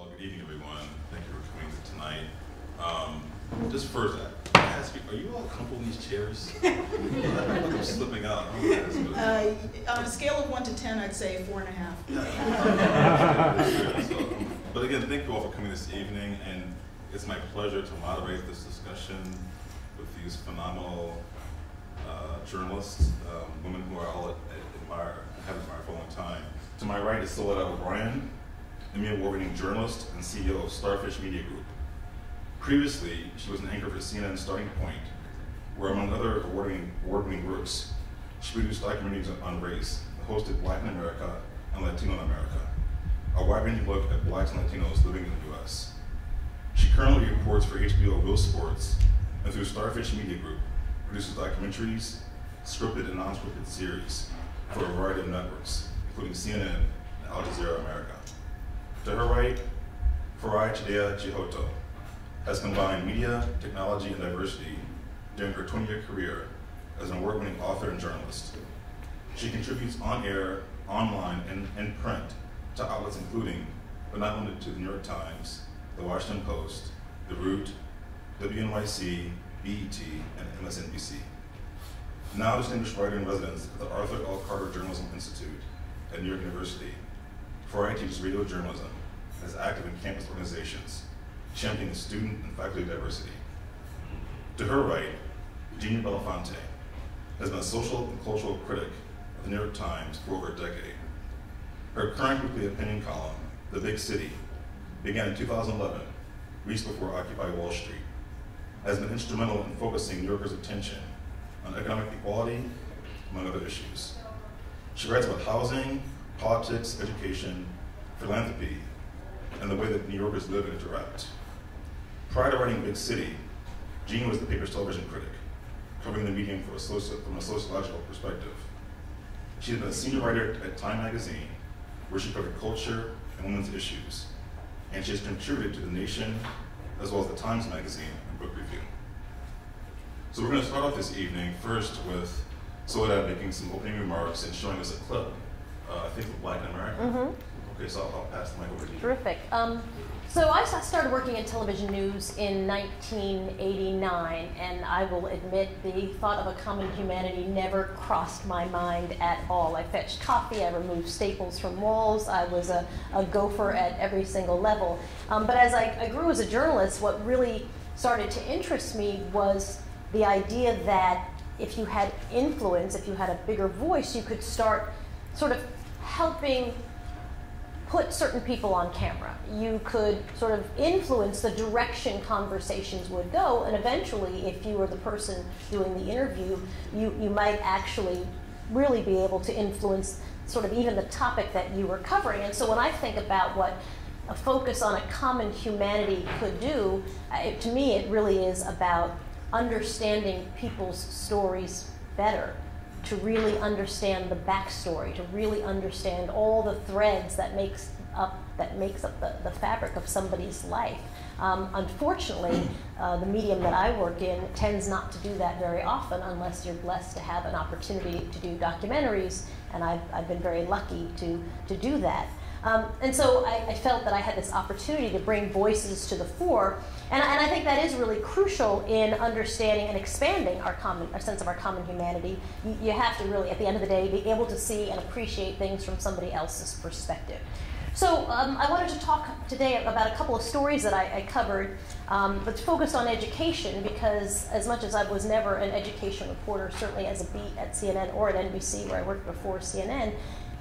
Well, good evening, everyone. Thank you for coming tonight. Just first, I ask you, are you all comfortable in these chairs? I feel like I'm slipping out. On a scale of 1 to 10, I'd say 4.5. But again, thank you all for coming this evening, and it's my pleasure to moderate this discussion with these phenomenal journalists, women who I all admire, have admired for a long time. To my right is Soledad O'Brien, Emmy Award-winning journalist and CEO of Starfish Media Group. Previously, she was an anchor for CNN Starting Point, where among other award-winning works, she produced documentaries on race, hosted Black in America and Latino in America, a wide-ranging look at Blacks and Latinos living in the US. She currently reports for HBO Real Sports, and through Starfish Media Group, produces documentaries, scripted and non-scripted series for a variety of networks, including CNN and Al Jazeera America. To her right, Farai Chideya has combined media, technology, and diversity during her 20-year career as an award-winning author and journalist. She contributes on-air, online, and in print to outlets including, but not limited to, the New York Times, the Washington Post, The Root, WNYC, BET, and MSNBC. Now distinguished writer in residence at the Arthur L. Carter Journalism Institute at New York University, Farai teaches radio journalism and is active in campus organizations, championing student and faculty diversity. To her right, Ginia Bellafante has been a social and cultural critic of the New York Times for over a decade. Her current weekly opinion column, The Big City, began in 2011, weeks before Occupy Wall Street, has been instrumental in focusing New Yorkers' attention on economic equality, among other issues. She writes about housing, politics, education, philanthropy, and the way that New Yorkers live and interact. Prior to writing Big City, Ginia was the paper's television critic, covering the medium from a sociological perspective. She has been a senior writer at Time magazine, where she covered culture and women's issues, and she has contributed to The Nation, as well as the Times magazine and book review. So we're going to start off this evening first with Soledad making some opening remarks and showing us a clip, I think, of Black in America. Mm-hmm. Okay, so I'll pass the mic over to you. Terrific. So I started working in television news in 1989, and I will admit the thought of a common humanity never crossed my mind at all. I fetched coffee, I removed staples from walls, I was a gopher at every single level. But as I grew as a journalist, what really started to interest me was the idea that if you had influence, if you had a bigger voice, you could start sort of helping put certain people on camera. You could sort of influence the direction conversations would go, and eventually, if you were the person doing the interview, you might actually really be able to influence sort of even the topic that you were covering. And so when I think about what a focus on a common humanity could do, to me it really is about understanding people's stories better, to really understand the backstory, to really understand all the threads that makes up the fabric of somebody's life. Unfortunately, the medium that I work in tends not to do that very often unless you're blessed to have an opportunity to do documentaries, and I've been very lucky to do that. And so I felt that I had this opportunity to bring voices to the fore, and I think that is really crucial in understanding and expanding our sense of our common humanity. You have to really, at the end of the day, be able to see and appreciate things from somebody else's perspective. So I wanted to talk today about a couple of stories that I covered, but focused on education, because as much as I was never an education reporter, certainly as a beat at CNN or at NBC, where I worked before CNN,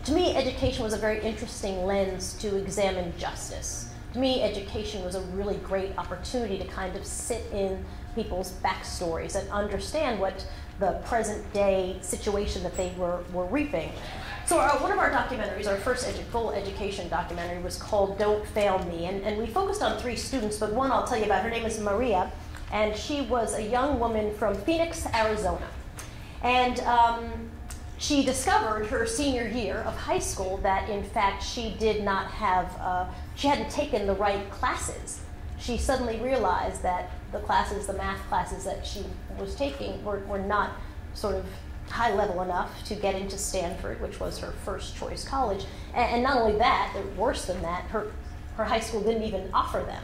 to me, education was a very interesting lens to examine justice. To me, education was a really great opportunity to kind of sit in people's backstories and understand what the present day situation that they were reaping. So one of our documentaries, our first full education documentary, was called Don't Fail Me, and we focused on 3 students, but one I'll tell you about. Her name is Maria, and she was a young woman from Phoenix, Arizona. And she discovered her senior year of high school that, in fact, she did not have, she hadn't taken the right classes. She suddenly realized that the math classes that she was taking were not sort of high level enough to get into Stanford, which was her first choice college. And not only that, worse than that, her her high school didn't even offer them.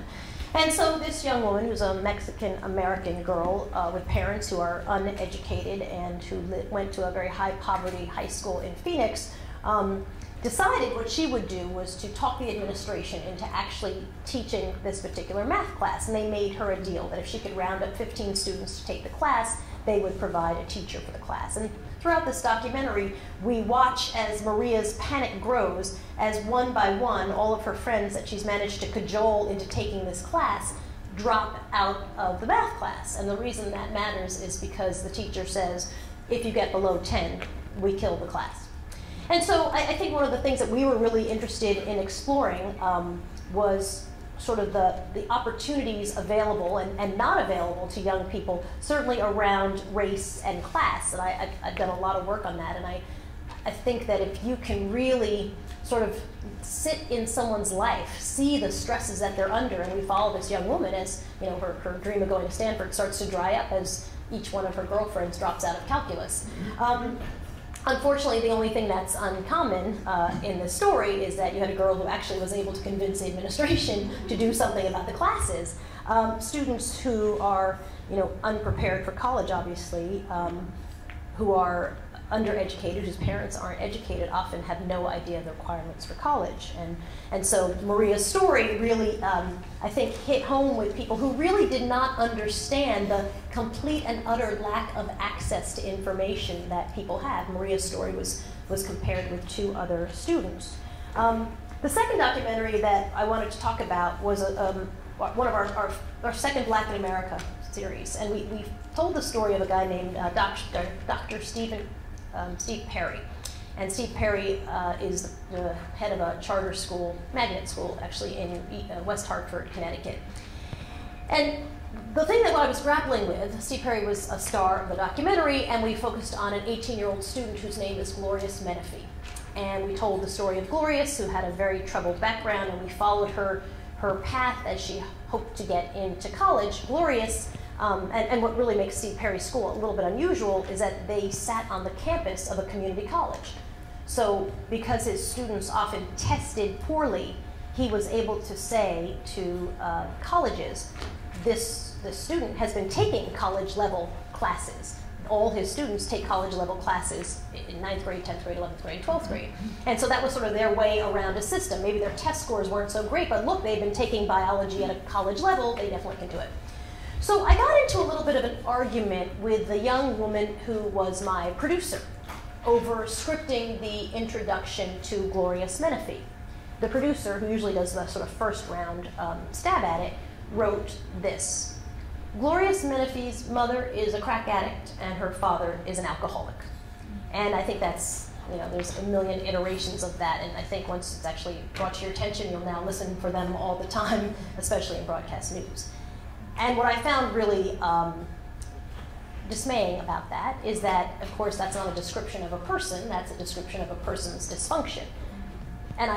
And so this young woman, who's a Mexican-American girl with parents who are uneducated and who went to a very high-poverty high school in Phoenix, decided what she would do was to talk the administration into actually teaching this particular math class. And they made her a deal that if she could round up 15 students to take the class, they would provide a teacher for the class. And throughout this documentary, we watch as Maria's panic grows, as one by one, all of her friends that she's managed to cajole into taking this class drop out of the math class. And the reason that matters is because the teacher says, if you get below 10, we kill the class. And so I think one of the things that we were really interested in exploring was sort of the opportunities available and not available to young people, certainly around race and class. And I've done a lot of work on that. And I think that if you can really sort of sit in someone's life, see the stresses that they're under, and we follow this young woman as her dream of going to Stanford starts to dry up as each one of her girlfriends drops out of calculus. Unfortunately, the only thing that's uncommon in this story is that you had a girl who actually was able to convince the administration to do something about the classes. Students who are, unprepared for college, obviously, who are undereducated, whose parents aren't educated, often have no idea the requirements for college. And so Maria's story really, I think, hit home with people who really did not understand the complete and utter lack of access to information that people have. Maria's story was compared with 2 other students. The second documentary that I wanted to talk about was one of our second Black in America series. And we told the story of a guy named Dr. Steve Perry. And Steve Perry is the head of a charter school, magnet school, actually, in West Hartford, Connecticut. And the thing that I was grappling with, Steve Perry was a star of the documentary, and we focused on an 18-year-old student whose name is Glorious Menifee. And we told the story of Glorious, who had a very troubled background, and we followed her path as she hoped to get into college. Glorious, and what really makes Steve Perry's school a little bit unusual is that they sat on the campus of a community college. So because his students often tested poorly, he was able to say to colleges, this student has been taking college-level classes. All his students take college-level classes in 9th grade, 10th grade, 11th grade, 12th grade. And so that was sort of their way around a system. Maybe their test scores weren't so great, but look, they've been taking biology at a college level, they definitely can do it. So I got into a little bit of an argument with the young woman who was my producer over scripting the introduction to Glorious Menifee. The producer, who usually does the sort of first round stab at it, wrote this. Glorious Menifee's mother is a crack addict and her father is an alcoholic. And I think that's, there's a million iterations of that, and I think once it's actually brought to your attention, you'll now listen for them all the time, especially in broadcast news. And what I found really dismaying about that is that, of course, that's not a description of a person, that's a description of a person's dysfunction. And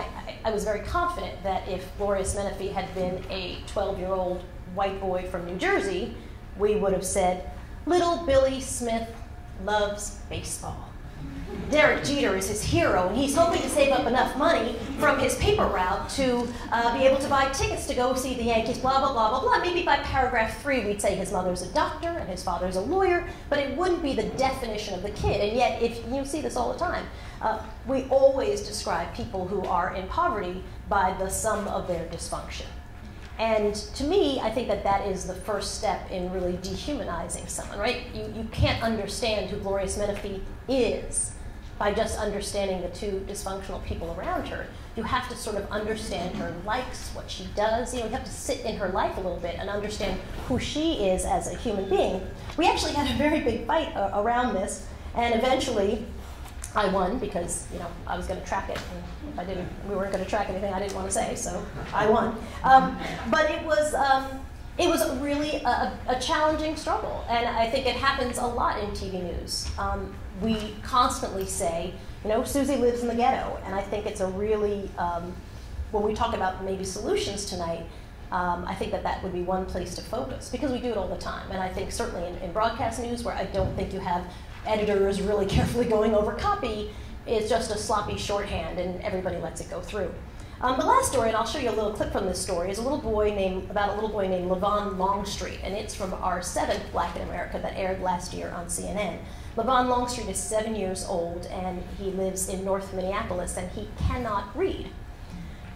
I was very confident that if Glorious Menifee had been a 12-year-old white boy from New Jersey, we would have said, little Billy Smith loves baseball. Derek Jeter is his hero, and he's hoping to save up enough money from his paper route to be able to buy tickets to go see the Yankees, blah, blah, blah, blah, blah. Maybe by paragraph 3, we'd say his mother's a doctor and his father's a lawyer, but it wouldn't be the definition of the kid. And yet, if you see this all the time, we always describe people who are in poverty by the sum of their dysfunction. And to me, I think that that is the first step in really dehumanizing someone, right? You can't understand who Glorious Menifee is by just understanding the 2 dysfunctional people around her. You have to sort of understand her likes, what she does. You have to sit in her life a little bit and understand who she is as a human being. We actually had a very big fight around this, and eventually I won because I was going to track it, and if I didn't, we weren't going to track anything I didn't want to say, so I won. But it was really a challenging struggle, and I think it happens a lot in TV news. We constantly say, Susie lives in the ghetto, and I think it's a really, when we talk about maybe solutions tonight, I think that would be one place to focus, because we do it all the time. And I think certainly in broadcast news, where I don't think you have editors really carefully going over copy, it's just a sloppy shorthand, and everybody lets it go through. The last story, and I'll show you a little clip from this story, is about a little boy named Levon Longstreet, and it's from our 7th Black in America that aired last year on CNN. Levon Longstreet is 7 years old, and he lives in North Minneapolis, and he cannot read.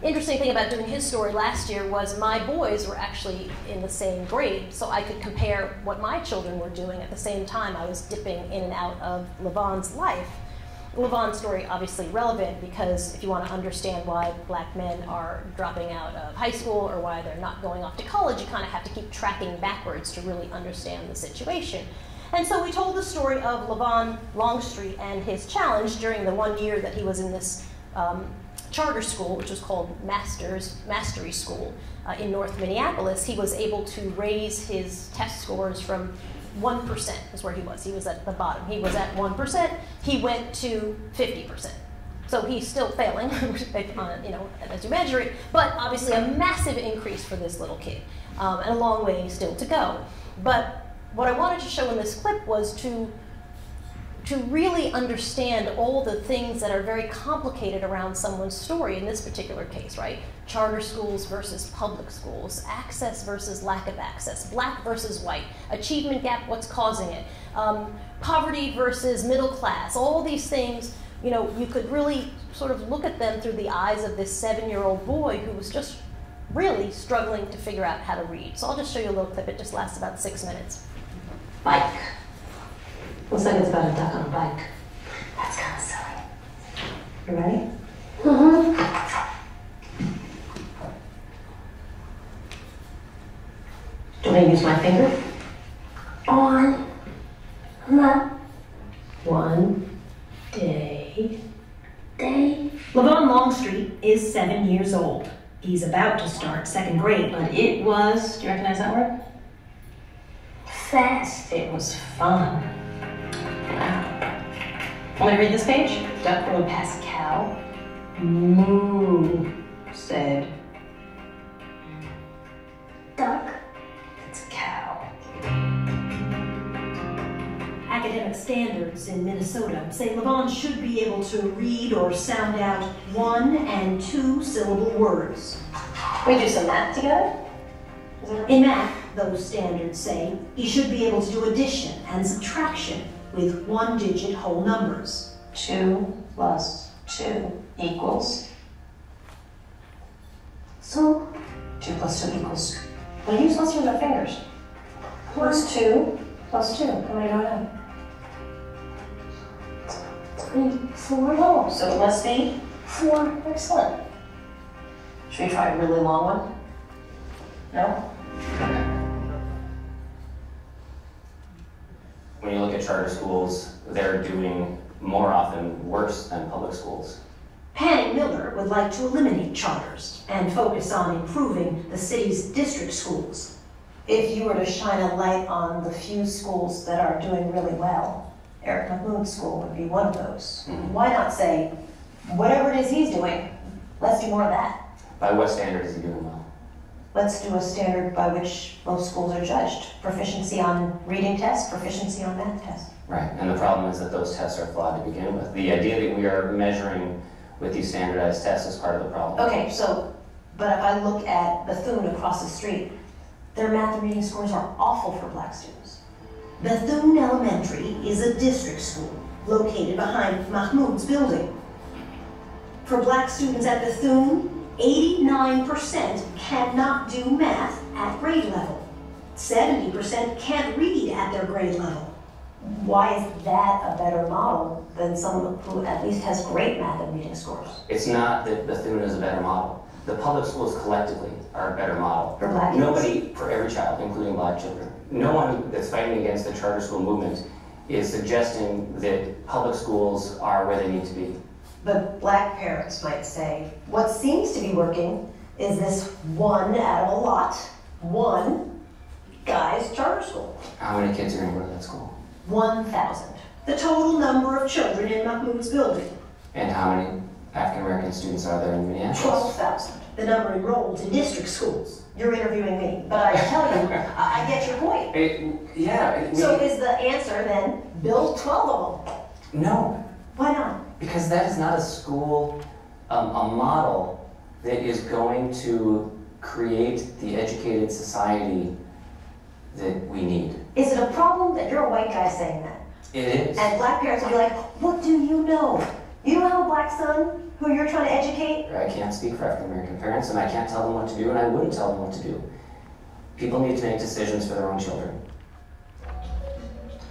Interesting thing about doing his story last year was my boys were actually in the same grade, so I could compare what my children were doing at the same time I was dipping in and out of Levon's life. Levon's story obviously relevant because if you want to understand why black men are dropping out of high school or why they're not going off to college, you kind of have to keep tracking backwards to really understand the situation. And so we told the story of Levon Longstreet and his challenge during the 1 year that he was in this charter school, which was called Mastery School in North Minneapolis. He was able to raise his test scores from 1% is where he was. He was at the bottom. He was at 1%. He went to 50%. So he's still failing, as you measure it, but obviously a massive increase for this little kid, and a long way still to go. But what I wanted to show in this clip was to really understand all the things that are very complicated around someone's story in this particular case, right? Charter schools versus public schools, access versus lack of access, black versus white, achievement gap, what's causing it, poverty versus middle class, all these things, you could really sort of look at them through the eyes of this 7-year-old boy who was just really struggling to figure out how to read. So I'll just show you a little clip. It just lasts about 6 minutes. Bike. Looks like it's about a duck on a bike. That's kind of silly. You ready? Mm-hmm. Do I use my finger? On. No. One day. Levon Longstreet is 7 years old. He's about to start 2nd grade, but it was, do you recognize that word? Fast. It was fun. Want me to read this page? Duck rode past cow. Moo, said. Duck. It's a cow. Academic standards in Minnesota say Levon should be able to read or sound out 1- and 2-syllable words. We do some math together? In math, those standards say he should be able to do addition and subtraction with 1-digit whole numbers. 2 plus 2 equals. So, 2 plus 2 equals. Well, use let's use our fingers. What's 2 plus 2? How many do I have? 3, 4. Oh, so it must be 4. Excellent. Should we try a really long one? No? When you look at charter schools, they're doing more often worse than public schools. Panning Miller would like to eliminate charters and focus on improving the city's district schools. If you were to shine a light on the few schools that are doing really well, Eric Mahmoud's school would be one of those. Mm-hmm. Why not say, whatever it is he's doing, let's do more of that. By what standard is he doing well? Let's do a standard by which most schools are judged. Proficiency on reading tests, proficiency on math tests. Right, and the problem is that those tests are flawed to begin with. The idea that we are measuring with these standardized tests is part of the problem. Okay, but if I look at Bethune across the street, their math and reading scores are awful for black students. Bethune Elementary is a district school located behind Mahmoud's building. For black students at Bethune, 89% cannot do math at grade level. 70% can't read at their grade level. Why is that a better model than someone who at least has great math and reading scores? It's not that Bethune is a better model. The public schools collectively are a better model. For black kids? Nobody, for every child, including black children. No one that's fighting against the charter school movement is suggesting that public schools are where they need to be. But black parents might say, what seems to be working is this one out of a lot, one guy's charter school. How many kids are going to go to that school? 1,000. The total number of children in Mahmoud's building. And how many African American students are there in Minneapolis? 12,000. The number enrolled in district schools. You're interviewing me, but I tell you, I get your point. So is the answer then, build 12 of them? No. Why not? Because that is not a school, a model that is going to create the educated society that we need. Is it a problem that you're a white guy saying that? It is. And black parents will be like, what do you know? You don't have a black son who you're trying to educate? I can't speak for African American parents, and I can't tell them what to do, and I wouldn't tell them what to do. People need to make decisions for their own children.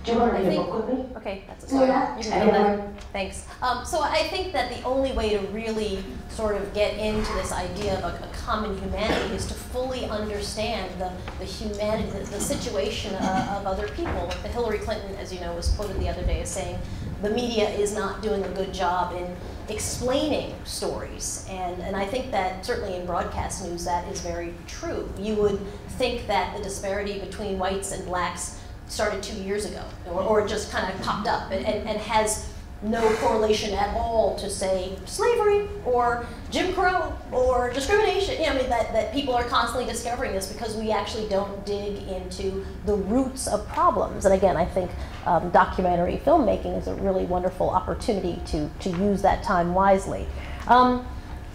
Do you want to read a book with me? Okay, that's a start. Yeah. You can go there. Thanks. So I think that the only way to really sort of get into this idea of a common humanity is to fully understand the humanity, the situation of other people. Hillary Clinton, as you know, was quoted the other day as saying, the media is not doing a good job in explaining stories. And I think that certainly in broadcast news that is very true. You would think that the disparity between whites and blacks started 2 years ago, or just kind of popped up and has no correlation at all to, say, slavery or Jim Crow or discrimination. You know, I mean, that people are constantly discovering this because we actually don't dig into the roots of problems. And again, I think documentary filmmaking is a really wonderful opportunity to use that time wisely.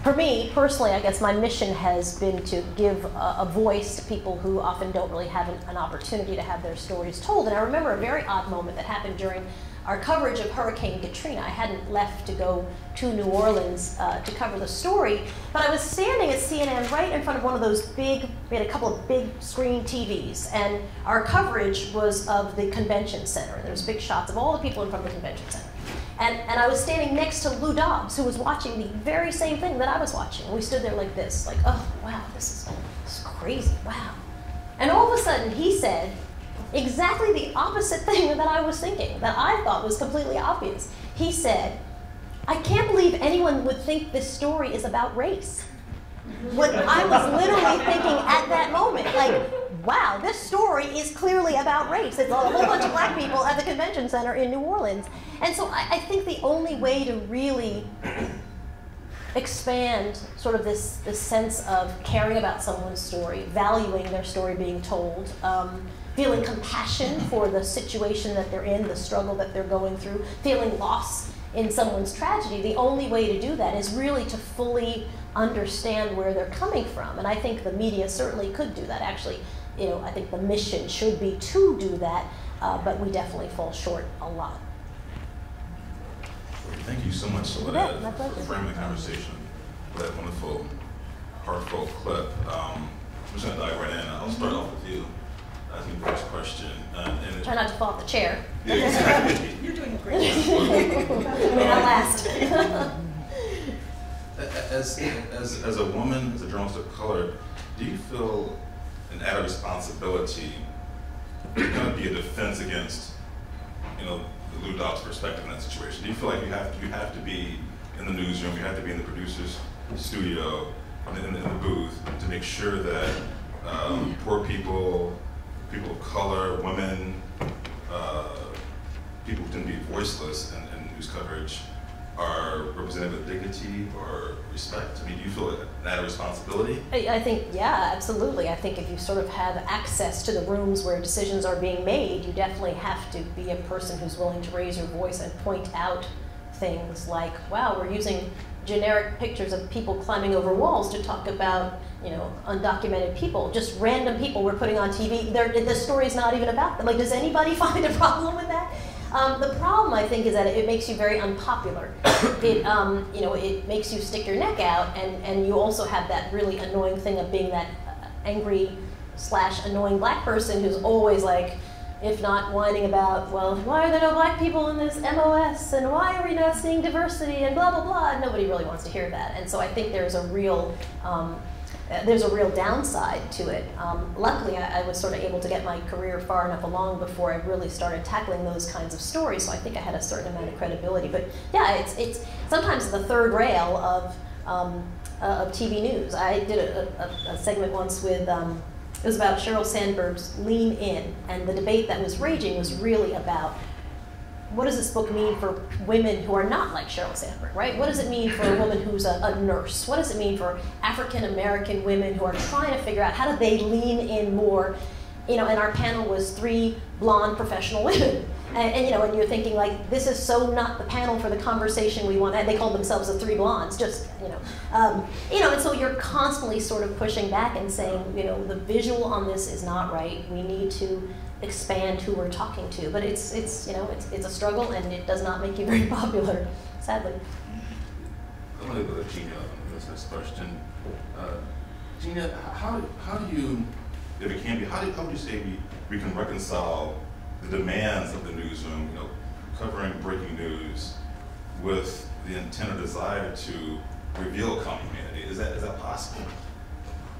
For me, personally, I guess my mission has been to give a voice to people who often don't really have an opportunity to have their stories told. And I remember a very odd moment that happened during our coverage of Hurricane Katrina. I hadn't left to go to New Orleans to cover the story, but I was standing at CNN right in front of one of those big, we had a couple of big screen TVs, and our coverage was of the convention center. And there was big shots of all the people in front of the convention center. And I was standing next to Lou Dobbs, who was watching the very same thing that I was watching. And we stood there like this, like, oh, wow, this is crazy, wow. And all of a sudden, he said exactly the opposite thing that I was thinking, that I thought was completely obvious. He said, I can't believe anyone would think this story is about race. What I was literally thinking at that moment, like, wow, this story is clearly about race. It's a whole bunch of black people at the convention center in New Orleans. And so I think the only way to really expand sort of this sense of caring about someone's story, valuing their story being told, feeling compassion for the situation that they're in, the struggle that they're going through, feeling loss in someone's tragedy, the only way to do that is really to fully understand where they're coming from. And I think the media certainly could do that. Actually, you know, I think the mission should be to do that, but we definitely fall short a lot. Thank you so much, Soledad, for framing the conversation with that wonderful, heartfelt clip. I'm just going to dive right in. I'll start off with you. Asking the first question. Try not to fall off the chair. Yeah, exactly. You're doing a great job. May not last. As a woman, as a journalist of color, do you feel an added responsibility to kind of be a defense against, you know, the Lou Dobbs perspective in that situation? Do you feel like you have to be in the newsroom, you have to be in the producer's studio, in the booth, to make sure that poor people, people of color, women, people who tend to be voiceless in news coverage are represented with dignity or respect? I mean, do you feel that responsibility? I think, yeah, absolutely. I think if you sort of have access to the rooms where decisions are being made, you definitely have to be a person who's willing to raise your voice and point out things like, wow, we're using generic pictures of people climbing over walls to talk about, you know, undocumented people, just random people we're putting on TV. The story's not even about them. Like, does anybody find a problem with that? The problem, I think, is that it makes you very unpopular. It, you know, it makes you stick your neck out, and you also have that really annoying thing of being that angry / annoying black person who's always like, if not whining about, well, why are there no black people in this MOS, and why are we not seeing diversity, and blah, blah, blah. Nobody really wants to hear that. And so I think there's a real downside to it. Luckily, I was sort of able to get my career far enough along before I really started tackling those kinds of stories, so I think I had a certain amount of credibility. But yeah, it's sometimes the third rail of TV news. I did a segment once with, it was about Sheryl Sandberg's Lean In, and the debate that was raging was really about, what does this book mean for women who are not like Sheryl Sandberg, right? What does it mean for a woman who's a nurse? What does it mean for African American women who are trying to figure out how do they lean in more you know, and our panel was 3 blonde professional women. And you know, and you're thinking like, this is so not the panel for the conversation we want. And they called themselves the 3 blondes, just, you know, and so you're constantly sort of pushing back and saying, you know, the visual on this is not right. We need to expand who we're talking to. But it's you know, it's a struggle, and it does not make you very popular, sadly. I'm going to go to Ginia on this next question. Ginia, how do you, if it can be, how would you say we can reconcile the demands of the newsroom, you know, covering breaking news, with the intent or desire to reveal common humanity? Is that possible?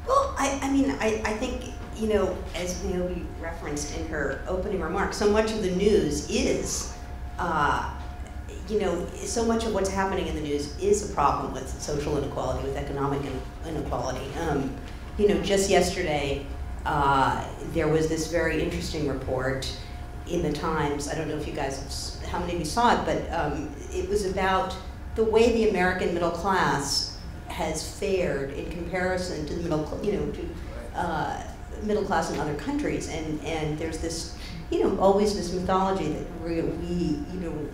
Well, I mean, I think, you know, as Naomi referenced in her opening remarks, so much of the news is, you know, so much of what's happening in the news is a problem with social inequality, with economic inequality. You know, just yesterday, there was this very interesting report in the Times. I don't know if you guys, how many of you saw it, but it was about the way the American middle class has fared in comparison to the middle class in other countries, and there's this, you know, always this mythology that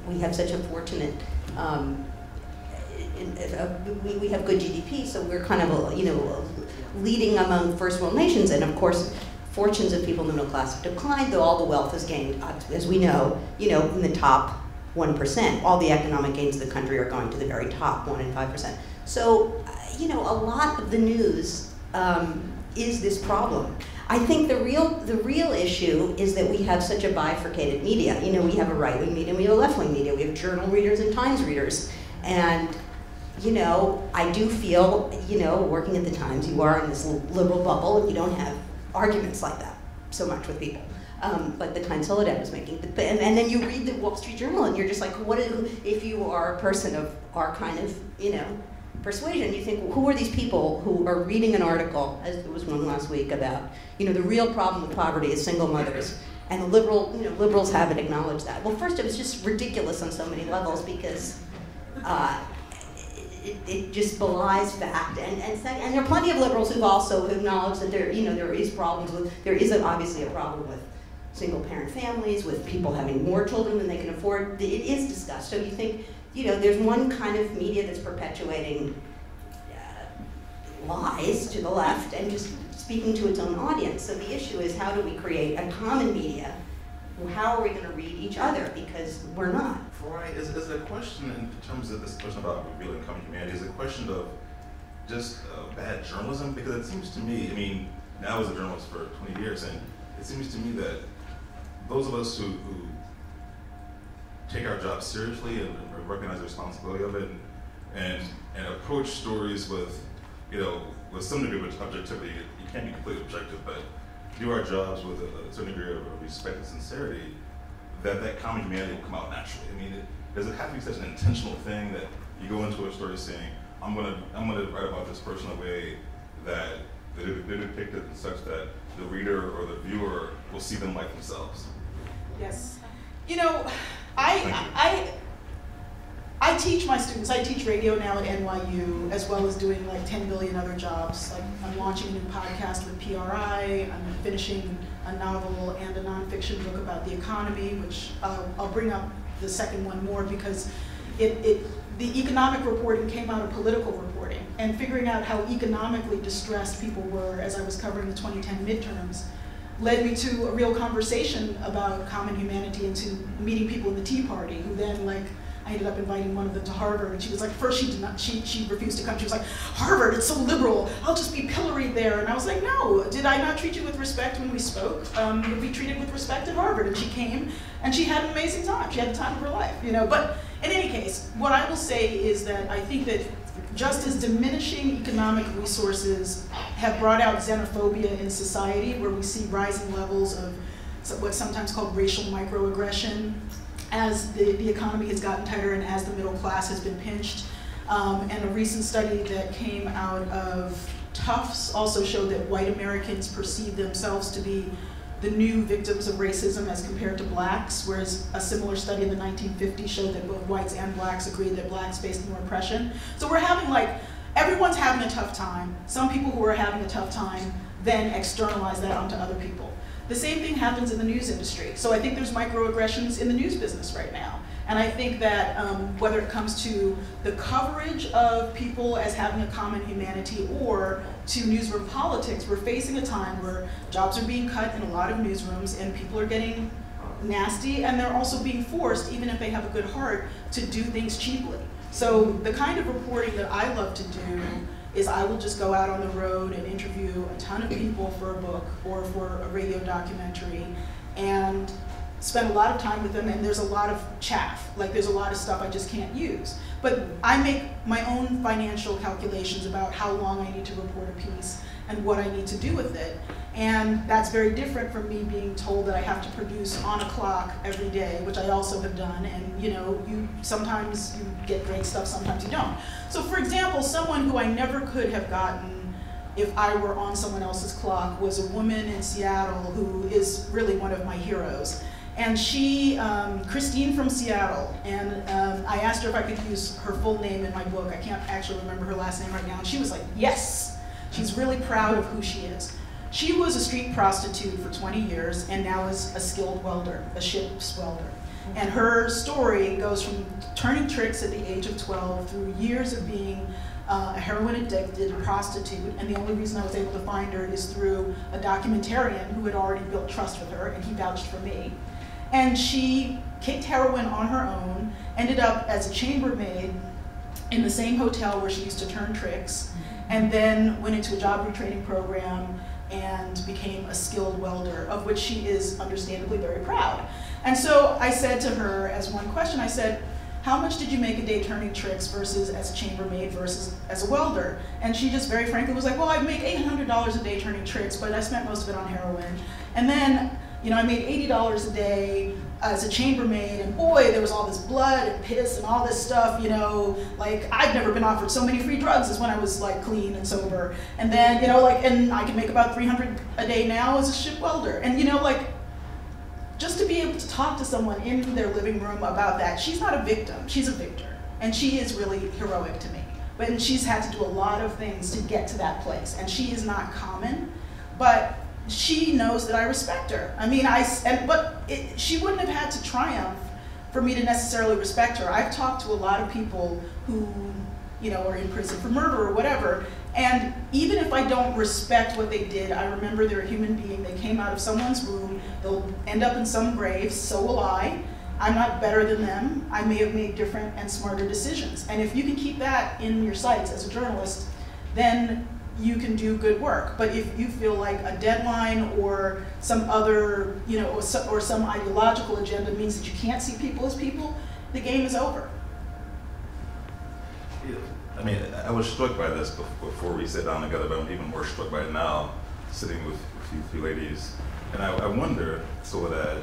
we have such a fortunate, we have good GDP, so we're kind of, you know, leading among first world nations, and of course, fortunes of people in the middle class have declined, though all the wealth is gained, as we know, in the top 1%. All the economic gains of the country are going to the very top, 1 and 5%. So, you know, a lot of the news is this problem. I think the real issue is that we have such a bifurcated media. You know, we have a right-wing media, we have a left-wing media, we have journal readers and Times readers. And, you know, I do feel, you know, working at the Times, you are in this liberal bubble and you don't have arguments like that so much with people. Like the kind Soledad was making. And then you read the Wall Street Journal and you're just like, if you are a person of our kind of, you know, persuasion, you think, well, who are these people who are reading an article, as there was one last week, about, you know, the real problem with poverty is single mothers. And the liberals haven't acknowledged that. Well, first, it was just ridiculous on so many levels because it just belies fact. And there are plenty of liberals who've also acknowledged that there is obviously a problem with single-parent families, with people having more children than they can afford. It is discussed. So you think, you know, there's one kind of media that's perpetuating lies to the left and just speaking to its own audience. So the issue is, how do we create a common media? How are we going to read each other? Because we're not. Farai, is it a question in terms of this question about revealing common humanity, is it a question of just bad journalism? Because it seems to me, I mean, now I was a journalist for 20 years, and it seems to me that those of us who take our job seriously and recognize the responsibility of it and approach stories with, you know, with some degree of objectivity, you can't be completely objective, but do our jobs with a certain degree of respect and sincerity, that common humanity will come out naturally. I mean, does it have to be such an intentional thing that you go into a story saying, I'm gonna write about this person in a way that they're depicted such that the reader or the viewer will see them like themselves? Yes. You know, I teach my students, I teach radio now at NYU, as well as doing like 10 billion other jobs. Like, I'm launching a new podcast with PRI, I'm finishing a novel and a nonfiction book about the economy, which I'll bring up the second one more because the economic reporting came out of political reporting, and figuring out how economically distressed people were as I was covering the 2010 midterms led me to a real conversation about common humanity and to meeting people in the Tea Party, who then, like, I ended up inviting one of them to Harvard, and she was like, first she refused to come. She was like, Harvard, it's so liberal, I'll just be pilloried there. And I was like, no, did I not treat you with respect when we spoke? You would be treated with respect at Harvard. And she came, and she had an amazing time. She had the time of her life, you know. But in any case, what I will say is that I think that just as diminishing economic resources have brought out xenophobia in society, where we see rising levels of what's sometimes called racial microaggression, as the economy has gotten tighter and as the middle class has been pinched. And a recent study that came out of Tufts also showed that white Americans perceive themselves to be the new victims of racism as compared to blacks, whereas a similar study in the 1950s showed that both whites and blacks agreed that blacks faced more oppression. So we're having, like, everyone's having a tough time. Some people who are having a tough time then externalize that onto other people. The same thing happens in the news industry. So I think there's microaggressions in the news business right now. And I think that whether it comes to the coverage of people as having a common humanity or to newsroom politics, we're facing a time where jobs are being cut in a lot of newsrooms and people are getting nasty, and they're also being forced, even if they have a good heart, to do things cheaply. So the kind of reporting that I love to do is I will just go out on the road and interview a ton of people for a book or for a radio documentary and spend a lot of time with them, and there's a lot of chaff. Like, there's a lot of stuff I just can't use. But I make my own financial calculations about how long I need to report a piece and what I need to do with it. And that's very different from me being told that I have to produce on a clock every day, which I also have done. And you know, sometimes you get great stuff, sometimes you don't. So for example, someone who I never could have gotten if I were on someone else's clock was a woman in Seattle who is really one of my heroes. And she, Christine from Seattle, and I asked her if I could use her full name in my book. I can't actually remember her last name right now. And she was like, yes. She's really proud of who she is. She was a street prostitute for 20 years and now is a skilled welder, a ship's welder. And her story goes from turning tricks at the age of 12 through years of being a heroin-addicted prostitute, and the only reason I was able to find her is through a documentarian who had already built trust with her, and he vouched for me. And she kicked heroin on her own, ended up as a chambermaid in the same hotel where she used to turn tricks, and then went into a job retraining program and became a skilled welder, of which she is understandably very proud. And so I said to her as one question, I said, how much did you make a day turning tricks versus as a chambermaid versus as a welder? And she just very frankly was like, well, I make $800 a day turning tricks, but I spent most of it on heroin. And then, you know, I made $80 a day as a chambermaid, and boy, there was all this blood and piss and all this stuff, you know, like I've never been offered so many free drugs as when I was like clean and sober. And then, you know, like, and I can make about $300 a day now as a ship welder. And you know, like, just to be able to talk to someone in their living room about that, she's not a victim, she's a victor. And she is really heroic to me. But she's had to do a lot of things to get to that place. And she is not common, but she knows that I respect her. I mean, she wouldn't have had to triumph for me to necessarily respect her. I've talked to a lot of people who, you know, are in prison for murder or whatever, and even if I don't respect what they did, I remember they're a human being. They came out of someone's womb. They'll end up in some grave. So will I. I'm not better than them. I may have made different and smarter decisions. And if you can keep that in your sights as a journalist, then you can do good work. But if you feel like a deadline or some other, you know, or some ideological agenda means that you can't see people as people, the game is over. Yeah. I mean, I was struck by this before we sat down together, but I'm even more struck by it now, sitting with you two ladies. And I wonder, Soledad,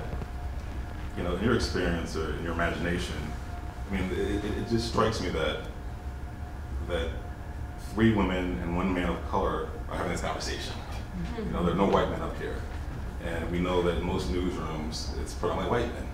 you know, in your experience or in your imagination, I mean, it just strikes me that 3 women and 1 man of color are having this conversation. You know, there are no white men up here. And we know that in most newsrooms, it's predominantly white men.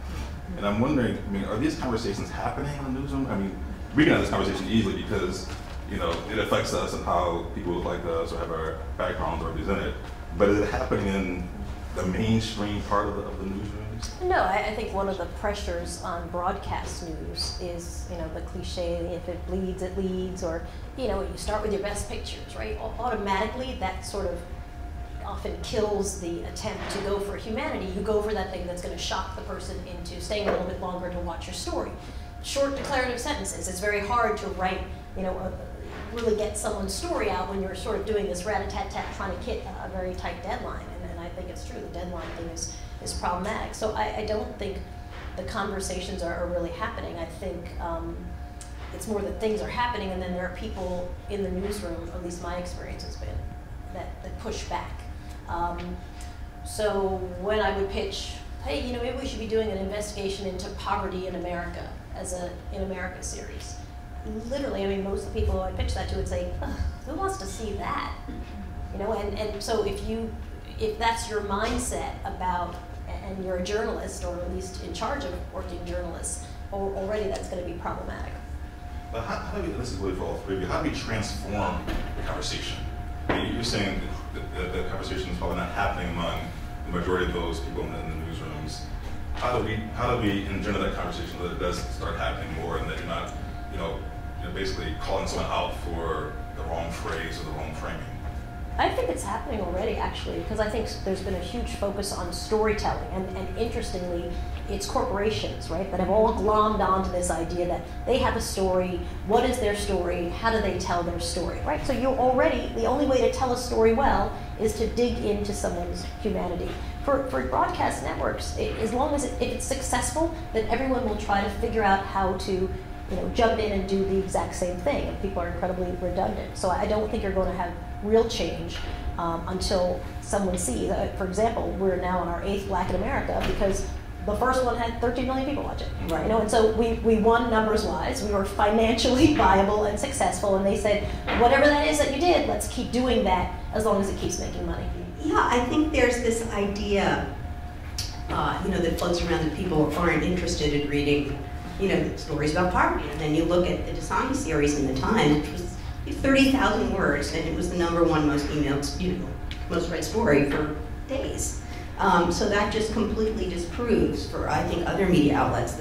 And I'm wondering, I mean, are these conversations happening in the newsroom? I mean, we can have this conversation easily because, you know, it affects us and how people look like us or have our backgrounds represented. But is it happening in the mainstream part of the newsrooms? No, I think one of the pressures on broadcast news is, you know, the cliche, if it bleeds, it leads, or, you know, you start with your best pictures, right? Automatically, that sort of often kills the attempt to go for humanity. You go for that thing that's going to shock the person into staying a little bit longer to watch your story. Short declarative sentences. It's very hard to write, you know, really get someone's story out when you're sort of doing this rat-a-tat-tat trying to hit a very tight deadline. And I think it's true, the deadline thing is problematic. So I don't think the conversations are really happening. I think it's more that things are happening and then there are people in the newsroom, at least my experience has been, that push back. So when I would pitch, hey, you know, maybe we should be doing an investigation into poverty in America as a In America series. Literally, I mean, most of the people I pitch that to would say, who wants to see that? You know, and so if that's your mindset about, and you're a journalist, or at least in charge of working journalists, already that's going to be problematic. But how do we, this is really for all three of you, how do we transform the conversation? I mean, you're saying that the conversation is probably not happening among the majority of those people in the newsrooms, how do we engender that conversation so that it does start happening more, and that you're not, you're basically calling someone out for the wrong phrase or the wrong framing? I think it's happening already, actually, because I think there's been a huge focus on storytelling, and interestingly, it's corporations, right, that have all glommed onto this idea that they have a story. What is their story? How do they tell their story, right? So you're already, the only way to tell a story well is to dig into someone's humanity. For broadcast networks, as long as if it's successful, then everyone will try to figure out how to jump in and do the exact same thing, and people are incredibly redundant. So I don't think you're going to have real change until someone sees. For example, we're now on our 8th Black in America because the first one had 13 million people watch it. Right. And so we won numbers-wise. We were financially viable and successful, and they said, whatever that is that you did, let's keep doing that as long as it keeps making money. Yeah, I think there's this idea, that floats around that people aren't interested in reading, stories about poverty. And then you look at the Dasani series in the Times, which was 30,000 words, and it was the #1 most emailed, most read story for days. So that just completely disproves for, I think, other media outlets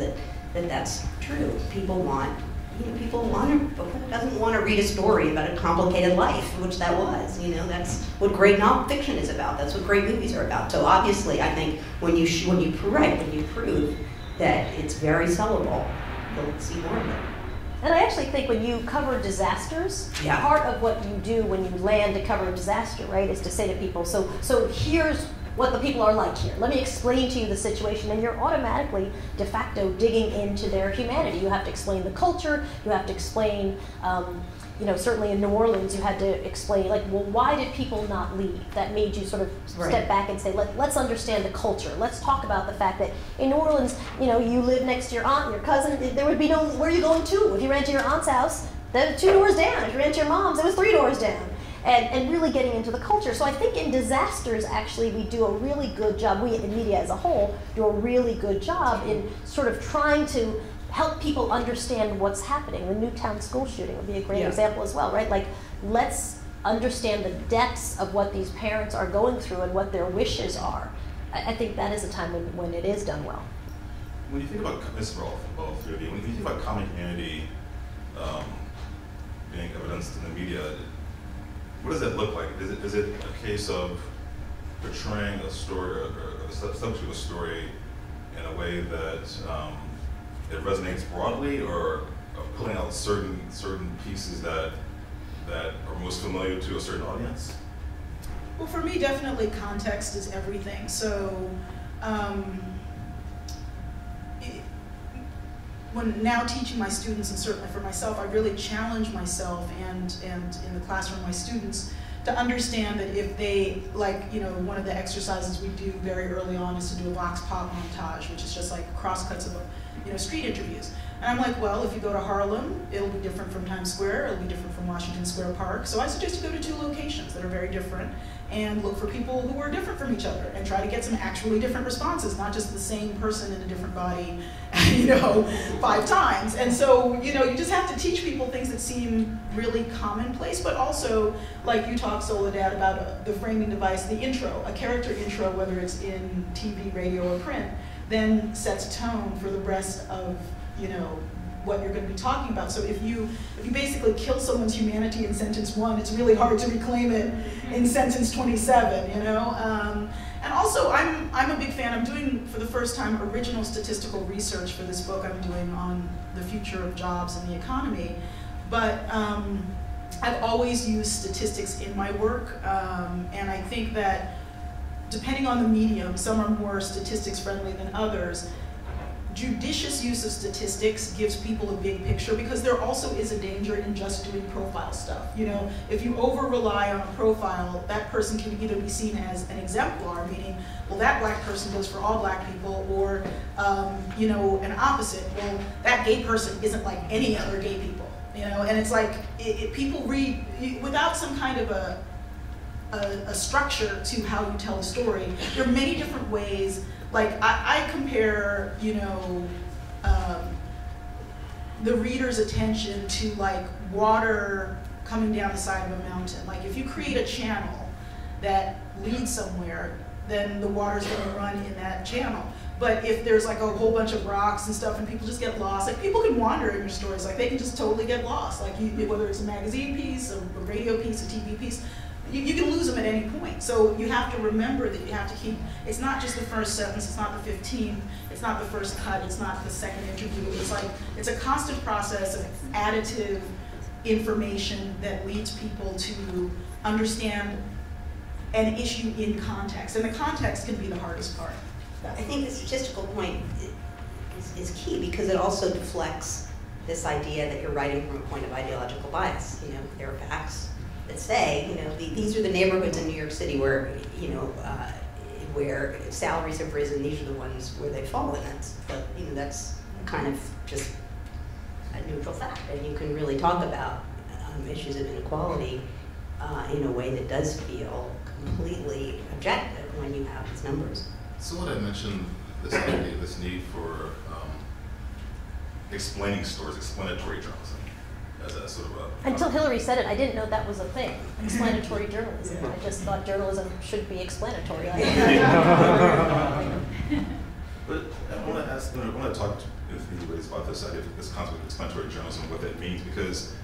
that's true. People doesn't want to read a story about a complicated life, which that was. That's what great nonfiction is about. That's what great movies are about. So obviously, I think when you prove that it's very sellable, you'll see more of it. And I actually think when you cover disasters, part of what you do when you land to cover a disaster, right, is to say to people, so here's what the people are like here. Let me explain to you the situation, and you're automatically, de facto, digging into their humanity. You have to explain the culture, you have to explain, certainly in New Orleans, you had to explain, why did people not leave? That made you sort of step back and say, let's understand the culture. Let's talk about the fact that in New Orleans, you live next to your aunt, your cousin, there would be no, where are you going to? If you ran to your aunt's house, then 2 doors down. If you ran to your mom's, it was 3 doors down. And really getting into the culture. So I think in disasters, actually, we do a really good job, we in media as a whole, do a really good job in sort of trying to help people understand what's happening. The Newtown school shooting would be a great example as well, right? Let's understand the depths of what these parents are going through and what their wishes are. I think that is a time when it is done well. When you think about, this is for both of you, when you think about common humanity being evidenced in the media, what does that look like? Is it a case of portraying a story or the subject of a story in a way that it resonates broadly, or pulling out certain pieces that are most familiar to a certain audience? Well, for me, definitely context is everything. So when now teaching my students, and certainly for myself, I really challenge myself and in the classroom my students to understand that if they, one of the exercises we do very early on is to do a vox pop montage, which is just like crosscuts of street interviews. And I'm like, well, if you go to Harlem, it'll be different from Times Square, it'll be different from Washington Square Park. So I suggest you go to 2 locations that are very different and look for people who are different from each other and try to get some actually different responses, not just the same person in a different body, 5 times. And so, you just have to teach people things that seem really commonplace, but also, like you talked, Soledad, about the framing device, the intro, a character intro, whether it's in TV, radio, or print, then sets tone for the rest of, what you're going to be talking about. So if you basically kill someone's humanity in sentence 1, it's really hard to reclaim it in sentence 27, And also, I'm a big fan. I'm doing, for the first time, original statistical research for this book I'm doing on the future of jobs and the economy. But I've always used statistics in my work, and I think that depending on the medium, some are more statistics friendly than others. Judicious use of statistics gives people a big picture, because there also is a danger in just doing profile stuff. If you over-rely on a profile, that person can either be seen as an exemplar, meaning, well, that black person goes for all black people, or, an opposite. Well, that gay person isn't like any other gay people, And it's like, people read, without some kind of a structure to how you tell a story, there are many different ways. I compare, the reader's attention to water coming down the side of a mountain. If you create a channel that leads somewhere, then the water's going to run in that channel. But if there's like a whole bunch of rocks and stuff and people just get lost, like people can wander in your stories, like they can just totally get lost. Like whether it's a magazine piece, a radio piece, a TV piece, you can lose them at any point. So you have to remember that you have to keep, it's not just the first sentence, it's not the 15th, it's not the first cut, it's not the second interview. It's like, it's a constant process of additive information that leads people to understand an issue in context. And the context can be the hardest part. I think the statistical point is key because it also deflects this idea that you're writing from a point of ideological bias. You know, there are facts that say, you know, these are the neighborhoods in New York City where, you know, where salaries have risen. These are the ones where they've fallen. That's kind of just a neutral fact, and you can really talk about issues of inequality in a way that does feel completely objective when you have these numbers. So when I mentioned this idea, this need for explaining stories, explanatory journalism, as a sort of a... Until Hillary said it, I didn't know that was a thing, explanatory journalism. Yeah. I just thought journalism should be explanatory. But I want to ask, I want to talk to anybody's about this idea, this concept of explanatory journalism, what that means, because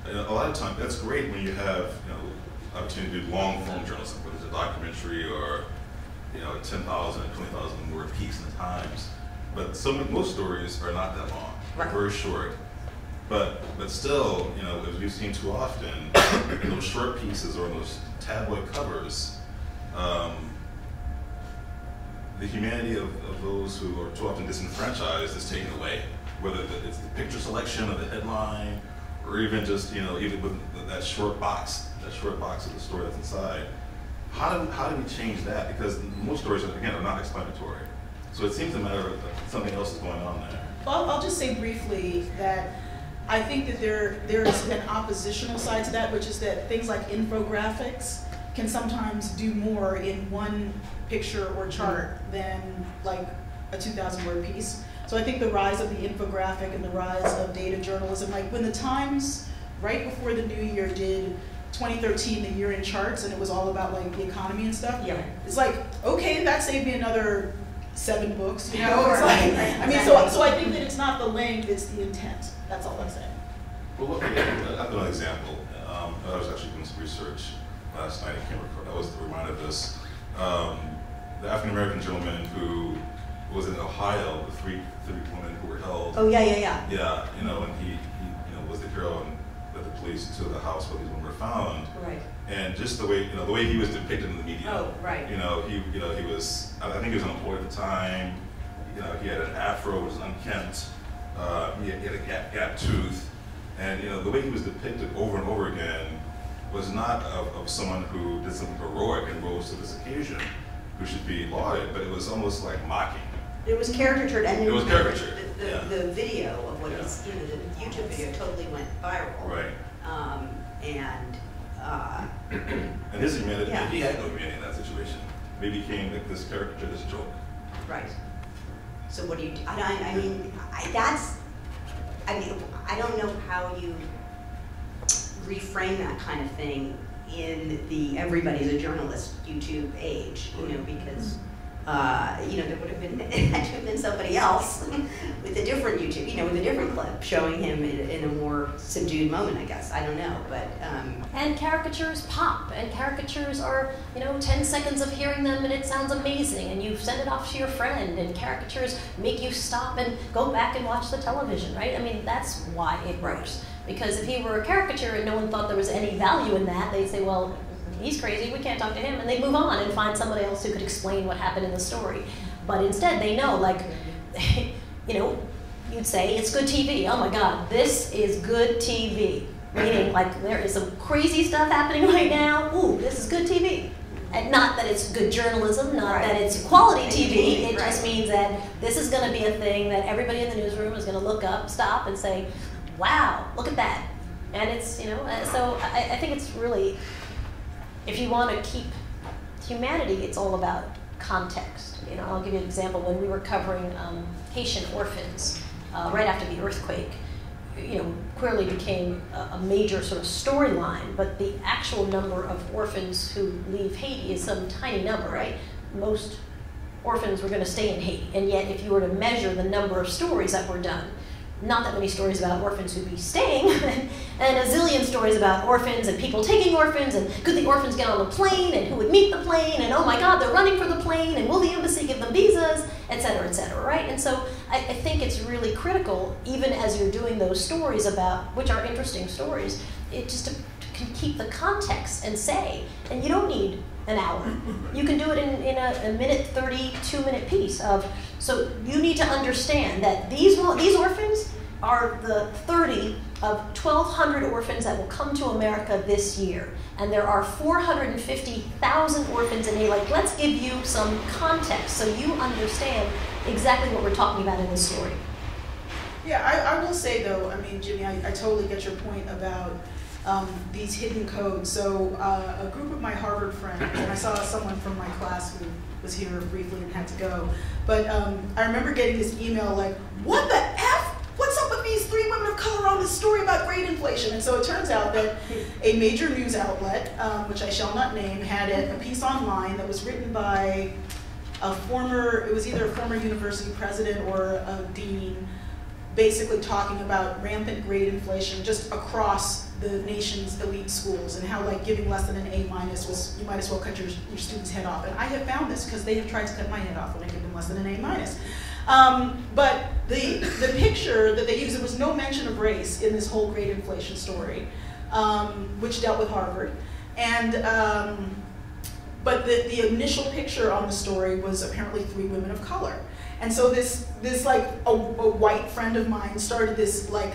a lot of times that's great when you have, you know, opportunity to do long-form journalism, whether it's a documentary or, you know, 10,000, 20,000 word piece in the Times. But most stories are not that long, right. Very short. But still, you know, as we've seen too often, in those short pieces or in those tabloid covers, the humanity of those who are too often disenfranchised is taken away. Whether it's the picture selection of the headline, or even just, you know, even with that short box of the story that's inside. How do we change that? Because most stories, again, are not explanatory. So it seems a matter of something else is going on there. Well, I'll just say briefly that I think that there's an oppositional side to that, which is that things like infographics can sometimes do more in one picture or chart than like a 2,000 word piece. So I think the rise of the infographic and the rise of data journalism, like when the Times, right before the new year, did 2013, the year in charts, and it was all about like the economy and stuff. Yeah. It's like, okay, that saved me another 7 books, you know? It's like, I mean, so I think that it's not the length, it's the intent. That's all I'm saying. Well, I've got an example. I was actually doing some research last night. I was reminded of this. The African American gentleman who was in Ohio, the three women who were held. Oh, yeah. Yeah, you know, and he you know, was the hero and led the police to the house where these women were found. Right. And just the way, you know, the way he was depicted in the media. Oh, right. You know, he was, I think he was unemployed at the time. You know, he had an afro, which was unkempt. He had a gap tooth. And, you know, the way he was depicted over and over again was not of someone who did something heroic and rose to this occasion, who should be lauded, but it was almost like mocking. It was caricatured, and it was caricatured. The video of what is, you know, the YouTube video totally went viral. Right. And his humanity, he had no humanity in that situation. Maybe became like this caricature, this joke. Right. So what do you do? I mean, I don't know how you reframe that kind of thing in the everybody's a journalist YouTube age, you know, because you know, there would have been had to have been somebody else with a different YouTube, you know, with a different clip showing him in a more subdued moment, I guess. I don't know, but and caricatures pop, and caricatures are, you know, 10 seconds of hearing them and it sounds amazing, and you send it off to your friend, and caricatures make you stop and go back and watch the television, right? I mean, that's why it works. Because if he were a caricature and no one thought there was any value in that, they'd say, well, he's crazy, we can't talk to him, and they move on and find somebody else who could explain what happened in the story. But instead, they know, like, you know, you'd say, it's good TV. Oh my God, this is good TV. Meaning, like, there is some crazy stuff happening right now. Ooh, this is good TV. And not that it's good journalism, not that it's quality TV. It just means that this is going to be a thing that everybody in the newsroom is going to look up, stop, and say, wow, look at that. And it's, you know, so I think it's really, if you want to keep humanity, it's all about context. You know, I'll give you an example. When we were covering Haitian orphans right after the earthquake, you know, clearly became a major sort of storyline, but the actual number of orphans who leave Haiti is some tiny number, right? most orphans were going to stay in Haiti. And yet, if you were to measure the number of stories that were done, not that many stories about orphans who'd be staying, and a zillion stories about orphans and people taking orphans, and could the orphans get on the plane, and who would meet the plane, and oh my God, they're running for the plane, and will the embassy give them visas, et cetera, right? And so I think it's really critical, even as you're doing those stories about, which are interesting stories, it just to keep the context and say, and you don't need an hour. You can do it in a minute, 32-minute piece of, so you need to understand that these orphans are the 30 of 1,200 orphans that will come to America this year. And there are 450,000 orphans in Haiti. Like, let's give you some context so you understand exactly what we're talking about in this story. Yeah, I will say though, I mean, Jimmie, I totally get your point about these hidden codes. So a group of my Harvard friends, and I saw someone from my class who was here briefly and had to go, but I remember getting this email like, what the F? What's up with these 3 women of color on this story about grade inflation? And so it turns out that a major news outlet, which I shall not name, had a piece online that was written by it was either a former university president or a dean, basically talking about rampant grade inflation just across the nation's elite schools, and how like giving less than an A- was, you might as well cut your student's head off. And I have found this because they have tried to cut my head off when I give them less than an A-. But the picture that they used, there was no mention of race in this whole grade inflation story, which dealt with Harvard. And but the initial picture on the story was apparently 3 women of color. And so this like a white friend of mine started this like,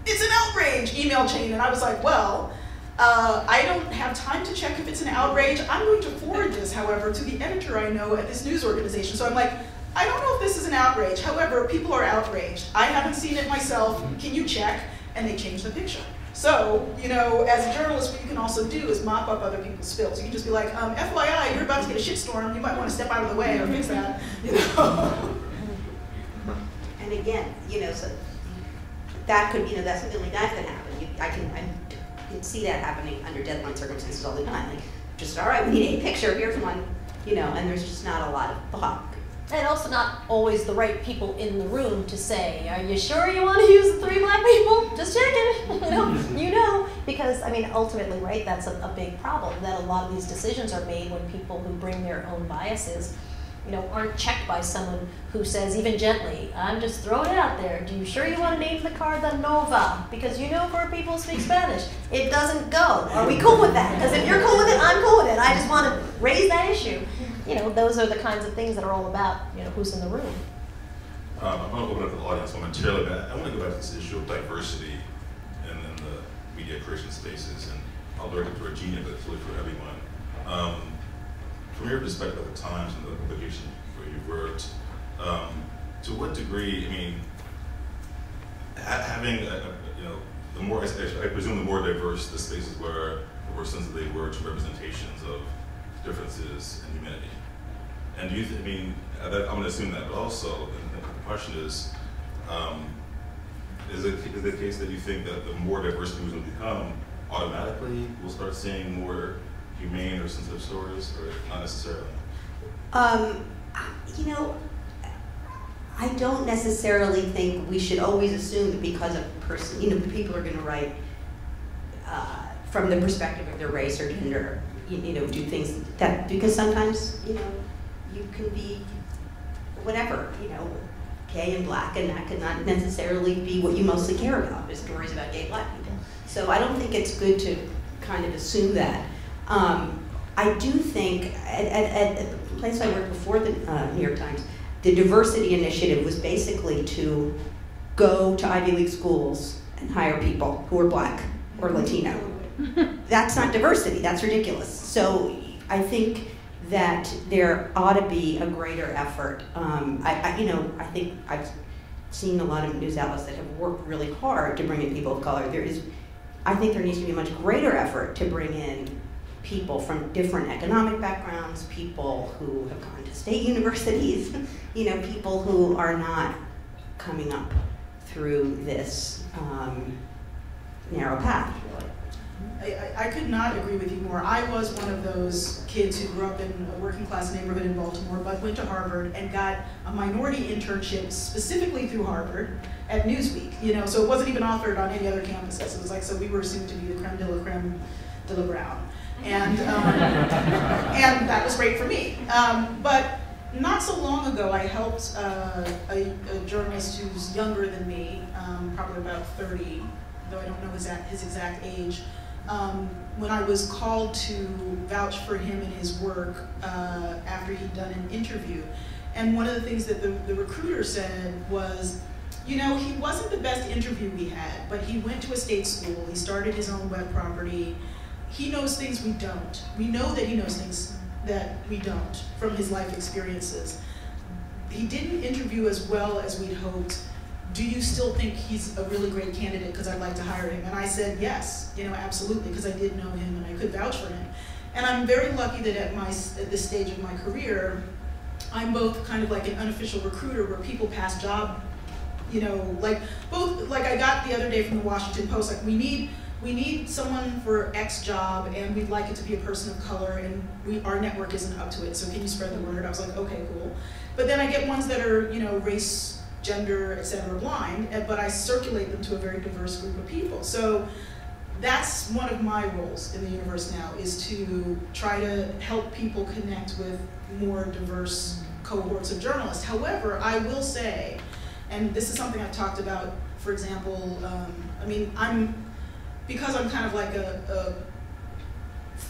it's an outrage email chain, and I was like, well, I don't have time to check if it's an outrage. I'm going to forward this, however, to the editor I know at this news organization. So I'm like, I don't know if this is an outrage. However, people are outraged. I haven't seen it myself. Can you check? And they changed the picture. So, you know, as a journalist, what you can also do is mop up other people's spills. You can just be like, FYI, you're about to get a shitstorm. You might want to step out of the way or fix that. You know? And again, you know, so that could, you know, that's something like that can happen. I can see that happening under deadline circumstances all the time. Like, just, all right, we need a picture, here's one, you know, and there's just not a lot of thought. And also not always the right people in the room to say, are you sure you want to use the 3 black people? Just checking, you know, because, I mean, ultimately, right, that's a big problem, that a lot of these decisions are made when people who bring their own biases, you know, aren't checked by someone who says, even gently, I'm just throwing it out there, do you sure you want to name the car the Nova? Because you know for people who speak Spanish, it doesn't go. Are we cool with that? Because if you're cool with it, I'm cool with it. I just want to raise that issue. You know, those are the kinds of things that are all about, you know, who's in the room. I'm going to open up the audience momentarily, but I want to go back to this issue of diversity and then the media creation spaces, and I'll direct it toward Ginia, but it's really for everyone. From your perspective at the Times and the publication where you worked, to what degree, I mean, having, you know, the more, I presume the more diverse the spaces were, the more sensitive they were to representations of differences in humanity. And do you, I mean, I'm going to assume that, but also, the question is it the case that you think that the more diverse news will become, automatically we'll start seeing more humane or sensitive stories, or not necessarily? You know, I don't necessarily think we should always assume that because a person, you know, people are going to write from the perspective of their race or gender, you know, do things that, because sometimes, you know, you can be whatever, you know, gay and black, and that could not necessarily be what you mostly care about, is stories about gay black people. So I don't think it's good to kind of assume that. I do think, at the place I worked before the New York Times, the diversity initiative was basically to go to Ivy League schools and hire people who are black or Latino. That's not diversity, that's ridiculous. So I think that there ought to be a greater effort. You know, I think I've seen a lot of news outlets that have worked really hard to bring in people of color. I think there needs to be a much greater effort to bring in people from different economic backgrounds, people who have gone to state universities, you know, people who are not coming up through this narrow path, really. I could not agree with you more. I was one of those kids who grew up in a working class neighborhood in Baltimore, but went to Harvard and got a minority internship specifically through Harvard at Newsweek. So it wasn't even offered on any other campuses. It was like, so we were assumed to be the creme de la brown. And, and that was great for me. But not so long ago, I helped a journalist who's younger than me, probably about 30, though I don't know his exact age, when I was called to vouch for him and his work after he'd done an interview. And one of the things that the recruiter said was, he wasn't the best interview we had, but he went to a state school, he started his own web property, he knows things we don't. We know that he knows things that we don't from his life experiences. He didn't interview as well as we'd hoped. Do you still think he's a really great candidate because I'd like to hire him? And I said yes, absolutely, because I did know him and I could vouch for him. And I'm very lucky that at this stage of my career, I'm both kind of like an unofficial recruiter where people pass job, like I got the other day from the Washington Post, like we need someone for X job and we'd like it to be a person of color and our network isn't up to it, so can you spread the word? I was like, okay, cool. But then I get ones that are, race, gender, et cetera, blind, but I circulate them to a very diverse group of people. So that's one of my roles in the universe now, is to try to help people connect with more diverse cohorts of journalists. However, I will say, and this is something I've talked about, for example, because I'm kind of like a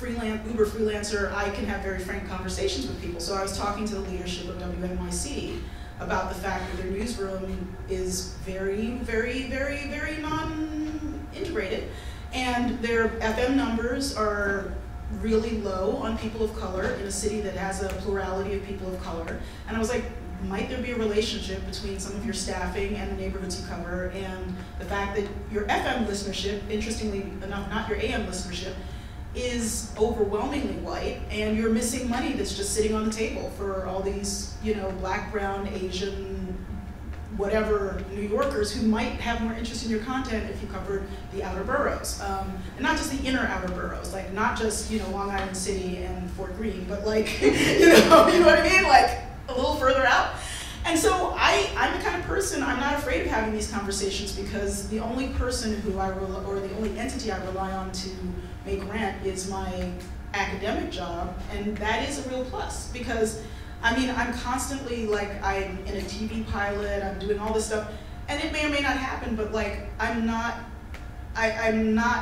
Uber freelancer, I can have very frank conversations with people. So I was talking to the leadership of WNYC about the fact that their newsroom is very, very, very, very non-integrated. And their FM numbers are really low on people of color in a city that has a plurality of people of color. And I was like, might there be a relationship between some of your staffing and the neighborhoods you cover and the fact that your FM listenership, interestingly enough, not your AM listenership, is overwhelmingly white, and you're missing money that's just sitting on the table for all these, Black, brown, Asian, whatever New Yorkers who might have more interest in your content if you covered the outer boroughs. And not just the inner outer boroughs, like not just, Long Island City and Fort Greene, but like, you know what I mean? Like a little further out. And so I'm the kind of person, I'm not afraid of having these conversations because the only person who or the only entity I rely on to make rent is my academic job, and that is a real plus because, I'm constantly I'm in a TV pilot, I'm doing all this stuff, and it may or may not happen, but I'm not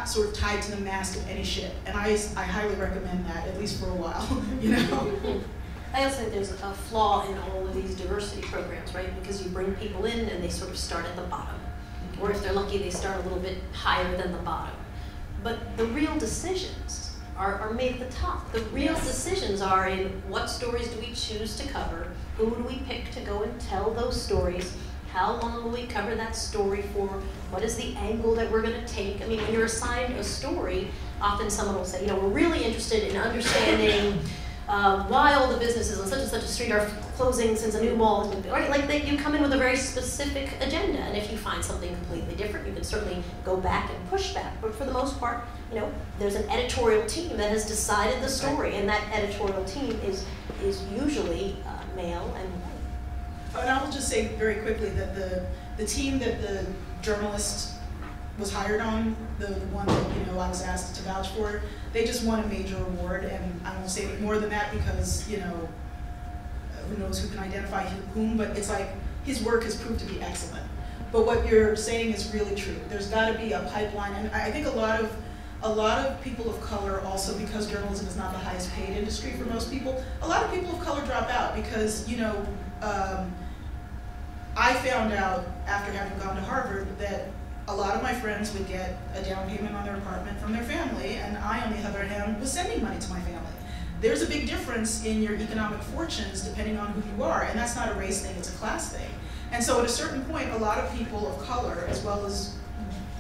sort of tied to the mast of any ship, and I highly recommend that, at least for a while, I also think there's a flaw in all of these diversity programs, right? Because you bring people in and they sort of start at the bottom. Or if they're lucky, they start a little bit higher than the bottom. But the real decisions are made at the top. The real decisions are in what stories do we choose to cover, who do we pick to go and tell those stories, how long will we cover that story for, what is the angle that we're going to take. When you're assigned a story, often someone will say, we're really interested in understanding why all the businesses on such and such a street are closing since a new mall has been built, right? You come in with a very specific agenda, and if you find something completely different, you can certainly go back and push back. But for the most part, there's an editorial team that has decided the story, and that editorial team is usually male and white. And I will just say very quickly that the team that the journalist was hired on, the one that I was asked to vouch for, they just won a major award, and I won't say any more than that because who knows who can identify whom, but it's like his work has proved to be excellent. But what you're saying is really true. There's got to be a pipeline, and I think a lot of people of color also, because journalism is not the highest paid industry for most people, a lot of people of color drop out because I found out after having gone to Harvard that a lot of my friends would get a down payment on their apartment from their family, and I, on the other hand, was sending money to my family. There's a big difference in your economic fortunes depending on who you are, and that's not a race thing, it's a class thing. And so at a certain point, a lot of people of color, as well as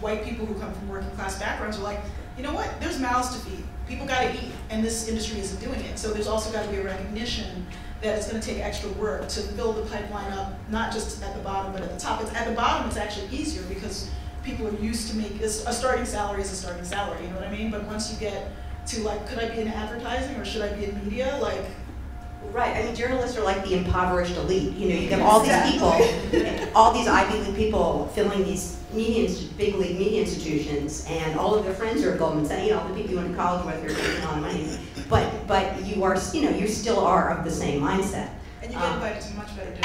white people who come from working class backgrounds, are like, you know what, there's mouths to feed. People gotta eat, and this industry isn't doing it. So there's also gotta be a recognition that it's gonna take extra work to fill the pipeline up, not just at the bottom, but at the top. At the bottom, it's actually easier because people are used to make, a starting salary is a starting salary, you know what I mean? But once you get to like, could I be in advertising or should I be in media? Like, right, I mean, journalists are like the impoverished elite. You know, you have all these people, all these Ivy League people filling these big league media institutions, and all of their friends are at Goldman Sachs, you know, all the people you went to college with are making a lot of money. But you are, you know, you still are of the same mindset. And you get invited to much better dinners.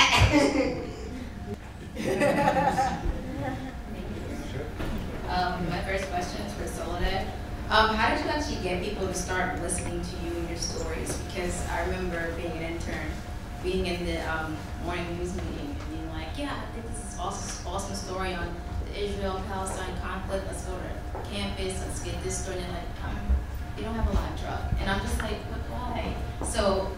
My first question is for Soledad. How did you actually get people to start listening to you and your stories? Because I remember being an intern, being in the morning news meeting, and being like, yeah, I think this is awesome story on the Israel-Palestine conflict. Let's go to campus, let's get this story. And they're like, you don't have a live truck. And I'm just like, but why? So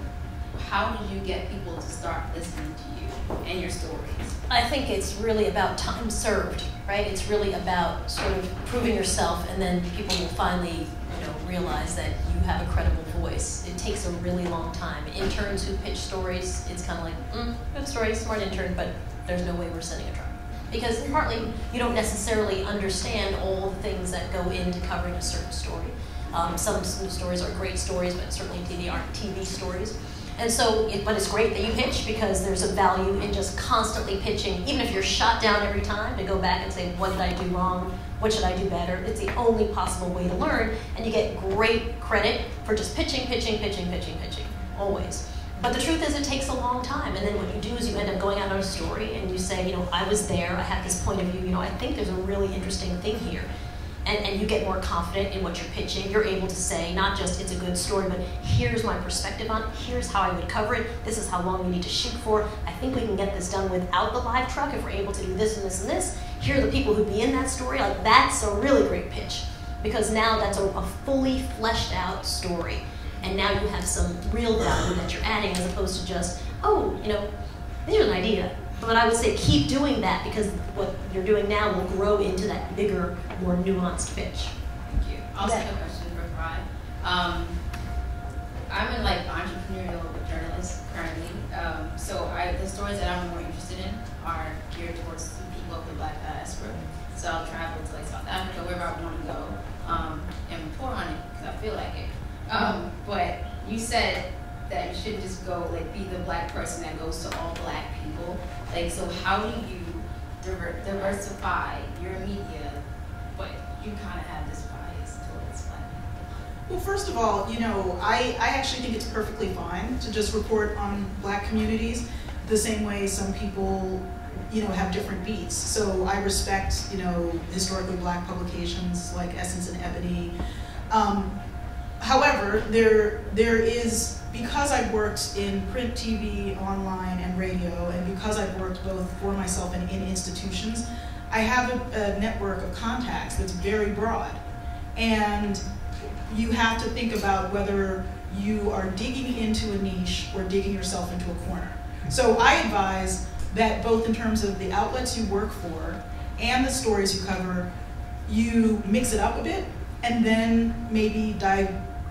how did you get people to start listening to you and your stories? I think it's really about time served, right? It's really about sort of proving yourself, and then people will finally, you know, realize that you have a credible voice. It takes a really long time. Interns who pitch stories, it's kind of like, good story, smart intern, but there's no way we're sending a truck. Because partly you don't necessarily understand all the things that go into covering a certain story. Some stories are great stories, but certainly they aren't TV stories. And so, but it's great that you pitch, because there's a value in just constantly pitching, even if you're shot down every time, to go back and say, what did I do wrong? What should I do better? It's the only possible way to learn, and you get great credit for just pitching, always. But the truth is, it takes a long time, and then what you do is you end up going out on a story, and you say, you know, I was there, I have this point of view, you know, I think there's a really interesting thing here. And you get more confident in what you're pitching. You're able to say, not just it's a good story, but here's my perspective on it, here's how I would cover it, this is how long we need to shoot for, I think we can get this done without the live truck if we're able to do this and this and this. Here are the people who be in that story. Like, that's a really great pitch, because now that's a fully fleshed out story. And now you have some real value that you're adding, as opposed to just, oh, you know, here's an idea. But I would say keep doing that, because what you're doing now will grow into that bigger, more nuanced pitch. Thank you. Also, a question for Farai. I'm a entrepreneurial journalist currently, so the stories that I'm more interested in are geared towards the people of the Black diaspora. So I'll travel to South Africa, wherever I want to go, and report on it because I feel like it. But you said that you shouldn't just go be the Black person that goes to all Black people. So how do you diversify your media, but you kind of have this bias towards Black people? Well, first of all, you know, I actually think it's perfectly fine to just report on Black communities the same way some people, you know, have different beats. So I respect, you know, historically Black publications like Essence and Ebony. However, there is, because I've worked in print, TV, online, and radio, and because I've worked both for myself and in institutions, I have a network of contacts that's very broad. And you have to think about whether you are digging into a niche or digging yourself into a corner. So I advise that both in terms of the outlets you work for and the stories you cover, you mix it up a bit and then maybe dive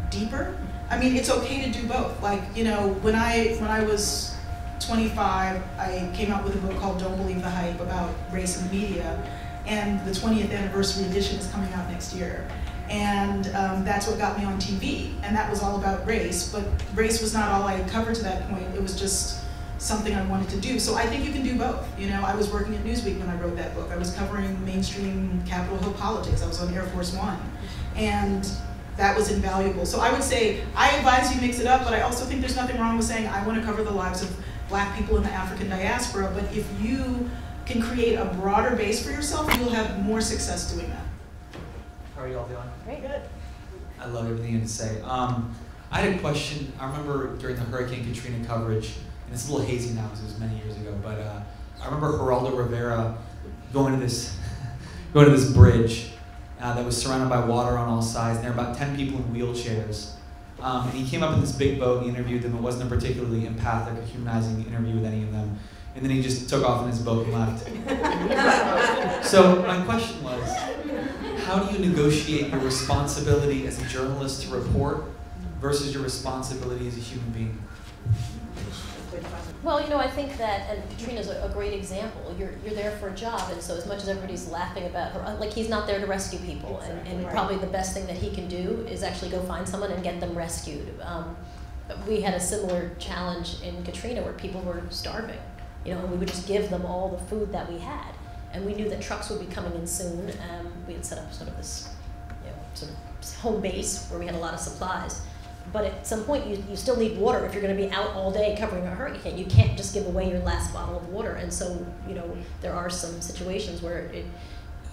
deeper. I mean, it's okay to do both. Like, you know, when I was 25, I came out with a book called Don't Believe the Hype about race in the media, and the 20th anniversary edition is coming out next year. And that's what got me on TV, and that was all about race, but race was not all I covered to that point. It was just something I wanted to do. So I think you can do both. You know, I was working at Newsweek when I wrote that book. I was covering mainstream Capitol Hill politics. I was on Air Force One, and that was invaluable. So I would say, I advise you mix it up, but I also think there's nothing wrong with saying, I want to cover the lives of Black people in the African diaspora, but if you can create a broader base for yourself, you'll have more success doing that. How are you all doing? Very good. I love everything you had to say. I had a question. I remember during the Hurricane Katrina coverage, and it's a little hazy now because it was many years ago, but I remember Geraldo Rivera going to this bridge that was surrounded by water on all sides, and there were about 10 people in wheelchairs. And he came up in this big boat and he interviewed them. It wasn't a particularly empathic or humanizing interview with any of them. And then he just took off in his boat and left. So my question was, how do you negotiate your responsibility as a journalist to report versus your responsibility as a human being? Well, you know, I think that, and Katrina's a great example. You're there for a job, and so as much as everybody's laughing about her, like he's not there to rescue people, and probably the best thing that he can do is actually go find someone and get them rescued. We had a similar challenge in Katrina where people were starving, you know, and we would just give them all the food that we had, and we knew that trucks would be coming in soon. We had set up sort of this, you know, sort of home base where we had a lot of supplies. But at some point, you still need water if you're going to be out all day covering a hurricane. You can't just give away your last bottle of water. And so, you know, there are some situations where it,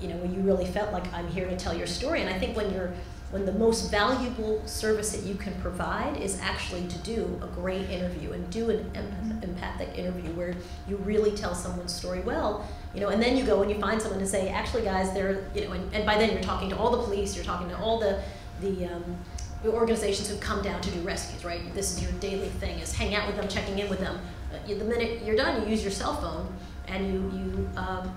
you know, when you really felt like I'm here to tell your story. And I think when the most valuable service that you can provide is actually to do a great interview and do an empathic interview where you really tell someone's story well, you know, and then you go and you find someone to say, actually, guys, they're, you know, and by then you're talking to all the police, you're talking to all the organizations who come down to do rescues, right? This is your daily thing, is hang out with them, checking in with them. The minute you're done, you use your cell phone and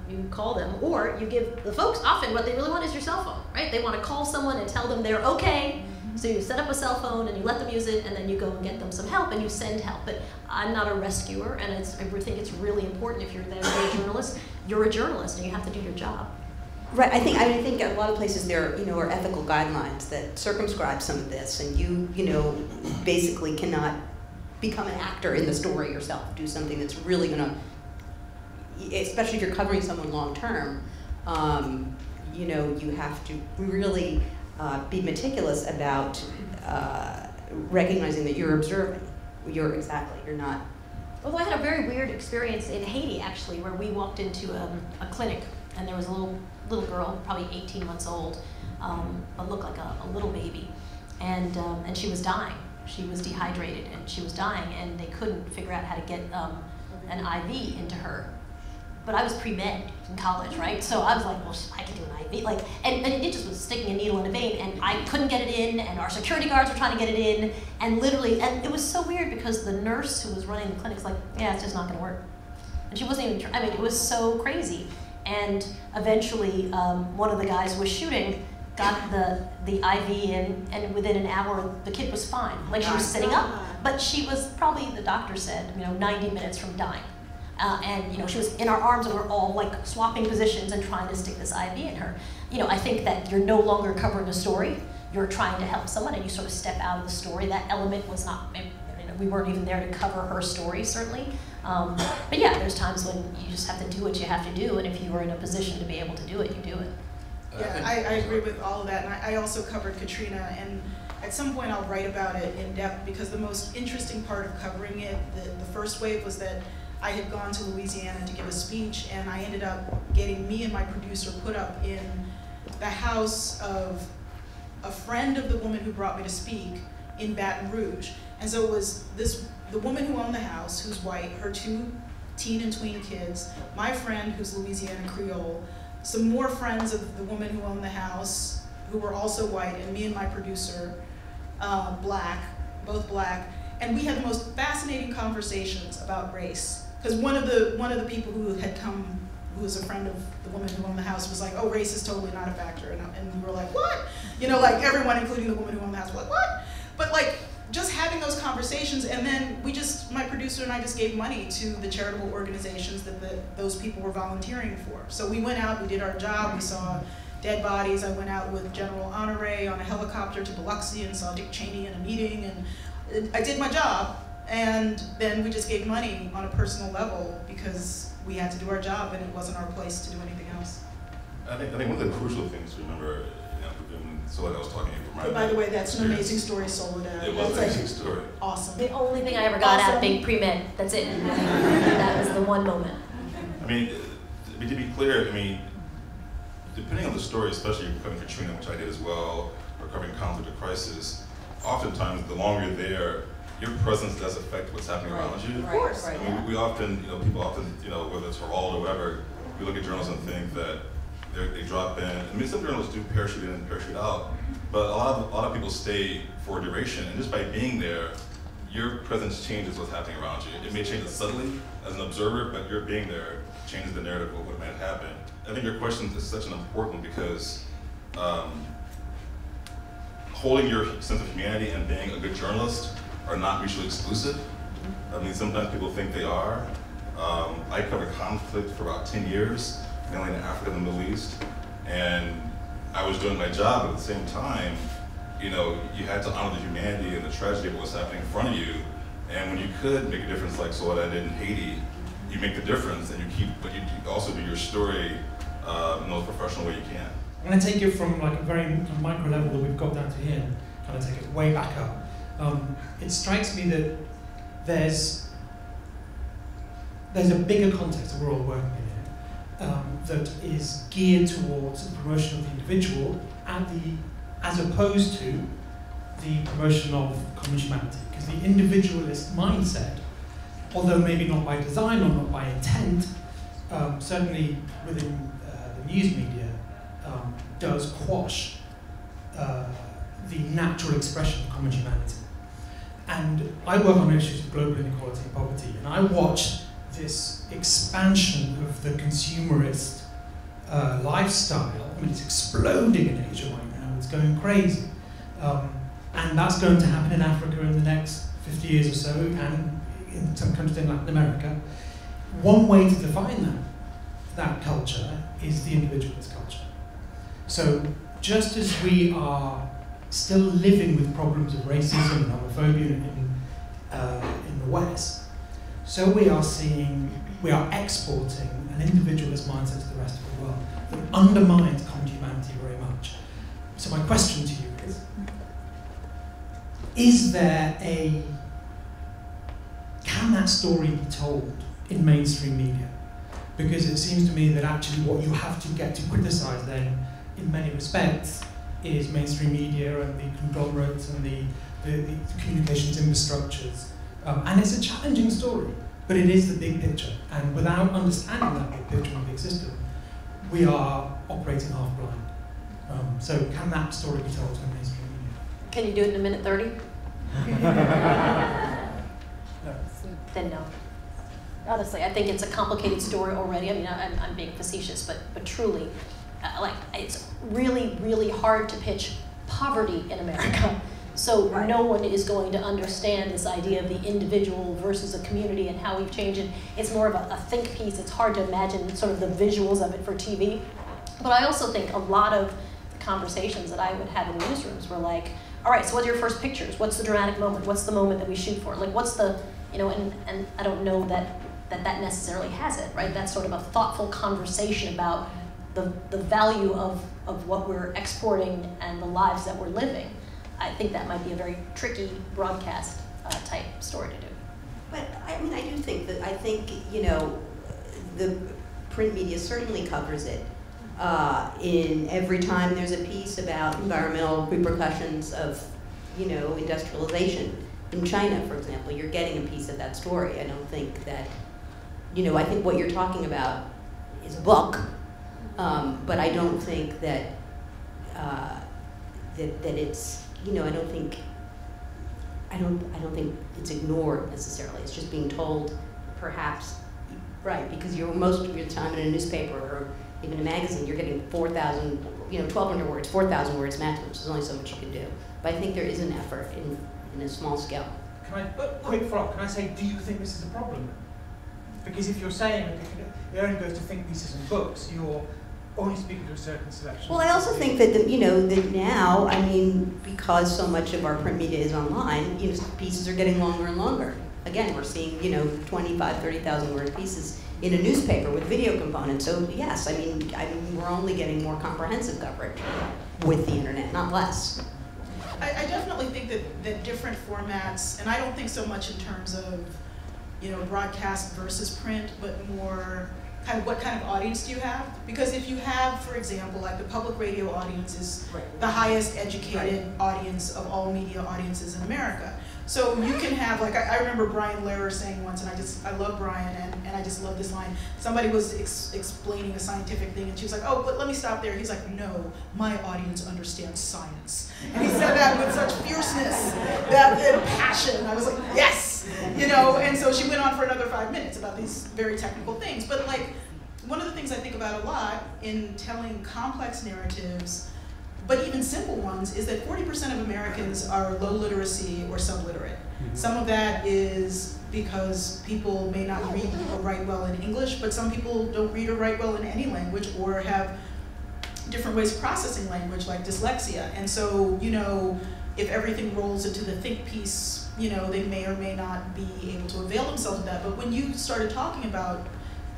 you call them, or you give the folks, often what they really want is your cell phone, right? They want to call someone and tell them they're okay. So you set up a cell phone and you let them use it, and then you go and get them some help and you send help. But I'm not a rescuer, and I think it's really important if you're there to be a journalist, you're a journalist and you have to do your job. Right, I think a lot of places there, you know, are ethical guidelines that circumscribe some of this, and you know, basically cannot become an actor in the story yourself. Do something that's really going to, especially if you're covering someone long term. You know, you have to really be meticulous about recognizing that you're observing. You're not. Although I had a very weird experience in Haiti, actually, where we walked into a clinic, and there was a little girl, probably 18 months old, but looked like a little baby, and she was dying. She was dehydrated and she was dying, and they couldn't figure out how to get an IV into her. But I was pre-med in college, right? So I was like, well, I can do an IV. Like, and it just was sticking a needle in a vein, and I couldn't get it in, and our security guards were trying to get it in, and literally, and it was so weird because the nurse who was running the clinic was like, yeah, it's just not gonna work. And she wasn't even, I mean, it was so crazy. And eventually, one of the guys who was shooting got the IV in, and within an hour, the kid was fine. Like, she was sitting up, but she was probably, the doctor said, you know, 90 minutes from dying. And, you know, she was in our arms, and we're all like swapping positions and trying to stick this IV in her. You know, I think that you're no longer covering a story. You're trying to help someone, and you sort of step out of the story. That element was not, you know, we weren't even there to cover her story, certainly. But yeah, there's times when you just have to do what you have to do, and if you were in a position to be able to do it, you do it. Yeah, I agree with all of that, and I also covered Katrina, and at some point I'll write about it in depth, because the most interesting part of covering it, the first wave, was that I had gone to Louisiana to give a speech, and I ended up getting me and my producer put up in the house of a friend of the woman who brought me to speak in Baton Rouge. And so it was the woman who owned the house, who's white, her 2 teen and tween kids, my friend who's Louisiana Creole, some more friends of the woman who owned the house, who were also white, and me and my producer, black, both black, and we had the most fascinating conversations about race. Because one of the people who had come, who was a friend of the woman who owned the house, was like, oh, race is totally not a factor. And we were like, what? You know, like everyone, including the woman who owned the house, was like, what? But like, just having those conversations, and then my producer and I just gave money to the charitable organizations that those people were volunteering for. So we went out, we did our job, we saw dead bodies. I went out with General Honore on a helicopter to Biloxi and saw Dick Cheney in a meeting, and I did my job. And then we just gave money on a personal level because we had to do our job, and it wasn't our place to do anything else. I think one of the crucial things to remember, you know, when Soledad was talking, but by the way, that's an amazing story, Soledad. It was an amazing story. Awesome. The only thing I ever got out of being pre-med, that's it. That was the one moment. I mean, to be clear, I mean, depending on the story, especially if you're covering Katrina, which I did as well, or covering conflict or crisis, oftentimes the longer you're there, your presence does affect what's happening around you. Of course. I mean, we often, you know, people often, you know, whether it's Geraldo or whatever, we look at journalists and think that they drop in. I mean, some journalists do parachute in and parachute out, but a lot of people stay for a duration, and just by being there, your presence changes what's happening around you. It may change it subtly as an observer, but your being there changes the narrative of what might happen. I think your question is such an important, because holding your sense of humanity and being a good journalist are not mutually exclusive. I mean, sometimes people think they are. I covered conflict for about 10 years, mainly in Africa and the Middle East, and I was doing my job, but at the same time, you know, you had to honor the humanity and the tragedy of what's happening in front of you, and when you could make a difference like Soledad did in Haiti, you make the difference, and but you also do your story in the most professional way you can. I'm going to take it from like a very micro level that we've got down to here, and kind of take it way back up. It strikes me that there's a bigger context that we're all working in here that is geared towards the promotion of the individual as opposed to the promotion of common humanity. Because the individualist mindset, although maybe not by design or not by intent, certainly within the news media, does quash the natural expression of common humanity. And I work on issues of global inequality and poverty, and I watch this expansion of the consumerist lifestyle. I mean, it's exploding in Asia right now, it's going crazy. And that's going to happen in Africa in the next 50 years or so, and in some countries in Latin America. One way to define that culture is the individualist culture. So just as we are still living with problems of racism and homophobia in the West, so we are exporting an individualist mindset to the rest of the world that undermines common humanity very much. So my question to you is there can that story be told in mainstream media? Because it seems to me that actually what you have to get to criticize then, in many respects, is mainstream media and the conglomerates and the communications infrastructures. And it's a challenging story, but it is the big picture. And without understanding that big picture and big system, we are operating half blind. So can that story be told in mainstream media? Can you do it in a minute 30? No. Then no. Honestly, I think it's a complicated story already. I mean, I'm being facetious, but truly, like, it's really, really hard to pitch poverty in America. So no one is going to understand this idea of the individual versus a community and how we've changed it. It's more of a think piece. It's hard to imagine sort of the visuals of it for TV. But I also think a lot of the conversations that I would have in newsrooms were like, all right, so what are your first pictures? What's the dramatic moment? What's the moment that we shoot for? Like, what's the, you know, and I don't know that necessarily has it, right? That's sort of a thoughtful conversation about the value of what we're exporting and the lives that we're living. I think that might be a very tricky broadcast type story to do. But I mean, I do think you know, the print media certainly covers it. In every time there's a piece about environmental repercussions of, you know, industrialization in China, for example, you're getting a piece of that story. I don't think that, you know, I think what you're talking about is a book, but I don't think that that it's, you know, I don't think it's ignored necessarily. It's just being told, perhaps, right? Because you're most of your time in a newspaper or even a magazine, you're getting 4,000, you know, 1,200 words, 4,000 words maximum, which is only so much you can do. But I think there is an effort in a small scale. Can I, quick follow-up, can I say, do you think this is a problem? Because if you're saying it only goes to think pieces and books, you're only speaking to a certain selection. Well, I also think that, you know, that now, I mean, because so much of our print media is online, you know, pieces are getting longer and longer. Again, we're seeing, you know, 25, 30,000 word pieces in a newspaper with video components. So yes, I mean, we're only getting more comprehensive coverage with the internet, not less. I definitely think that different formats, and I don't think so much in terms of, you know, broadcast versus print, but more kind of what kind of audience do you have? Because if you have, for example, like the public radio audience is the highest educated audience of all media audiences in America. So you can have, like, I remember Brian Lehrer saying once, and I love Brian, and I just love this line. Somebody was explaining a scientific thing, and she was like, oh, but let me stop there. He's like, no, my audience understands science. And he said that with such fierceness, and passion. I was like, yes! You know, and so she went on for another 5 minutes about these very technical things. But like, one of the things I think about a lot in telling complex narratives but even simple ones, is that 40% of Americans are low literacy or subliterate. Some of that is because people may not read or write well in English, but some people don't read or write well in any language or have different ways of processing language, like dyslexia. And so, you know, if everything rolls into the think piece, you know, they may or may not be able to avail themselves of that. But when you started talking about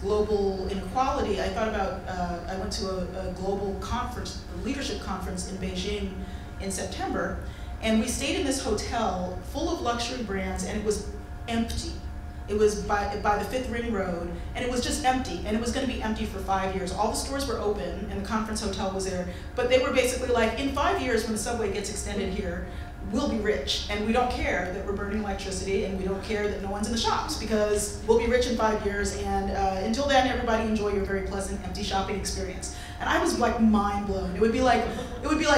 global inequality, I thought about, I went to a global conference, a leadership conference in Beijing in September, and we stayed in this hotel full of luxury brands, and it was empty. It was by the Fifth Ring Road, and it was just empty, and it was going to be empty for 5 years. All the stores were open, and the conference hotel was there, but they were basically like, in 5 years when the subway gets extended here, we'll be rich, and we don't care that we're burning electricity, and we don't care that no one's in the shops, because we'll be rich in 5 years, and until then, everybody enjoy your very pleasant, empty shopping experience. And I was like mind blown. It would be like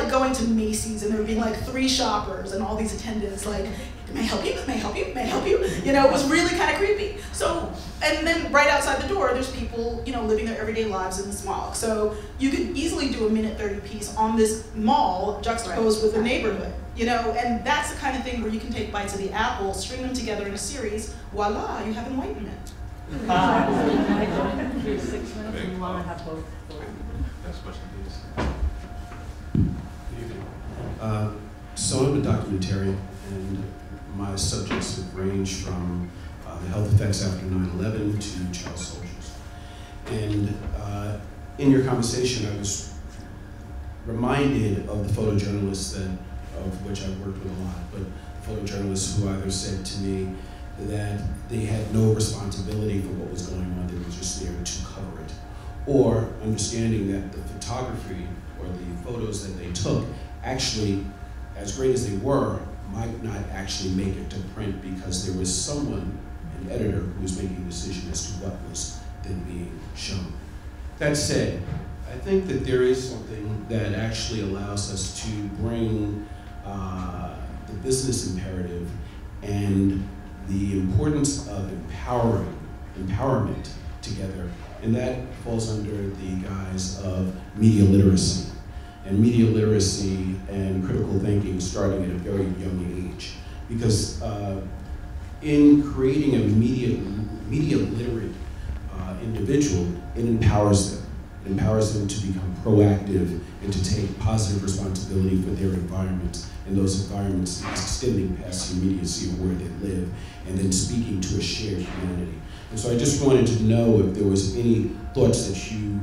going to Macy's, and there would be like 3 shoppers and all these attendants like, may I help you? May I help you? May I help you? You know, it was really kind of creepy. So, and then right outside the door, there's people, you know, living their everyday lives in the smog. So you could easily do a minute 30 piece on this mall juxtaposed with a neighborhood, you know, and that's the kind of thing where you can take bites of the apple, string them together in a series, voila, you have enlightenment. 6 minutes, and you want to have both. Next question, please. Good evening. So I'm a documentarian, and my subjects have ranged from the health effects after 9/11 to child soldiers. And in your conversation, I was reminded of the photojournalists of which I've worked with a lot, but photojournalists who either said to me that they had no responsibility for what was going on, they were just there to cover it, or understanding that the photography or the photos that they took actually, as great as they were, might not actually make it to print because there was someone, an editor, who was making a decision as to what was then being shown. That said, I think that there is something that actually allows us to bring the business imperative and the importance of empowerment together, and that falls under the guise of media literacy. And media literacy and critical thinking starting at a very young age. Because in creating a media literate individual, it empowers them. It empowers them to become proactive and to take positive responsibility for their environments, and those environments extending past the immediacy of where they live, and then speaking to a shared humanity. And so I just wanted to know if there was any thoughts that you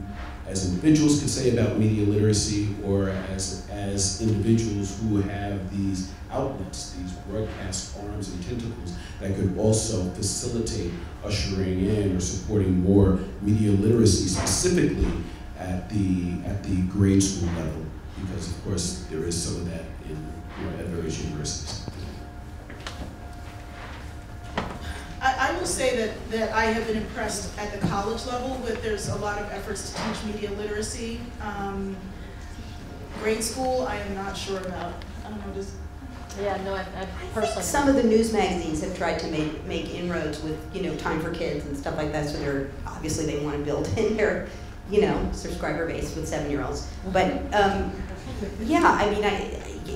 as individuals could say about media literacy, or as individuals who have these outlets, these broadcast arms and tentacles that could also facilitate ushering in or supporting more media literacy, specifically at the grade school level, because of course there is some of that at various universities. I will say that I have been impressed at the college level with there's a lot of efforts to teach media literacy. Grade school, I am not sure about. I don't know, does... Yeah, no, I personally... Some of the news magazines have tried to make inroads with, you know, Time for Kids and stuff like that, so they're, obviously they want to build in their, you know, subscriber base with 7-year-olds. But, yeah, I mean,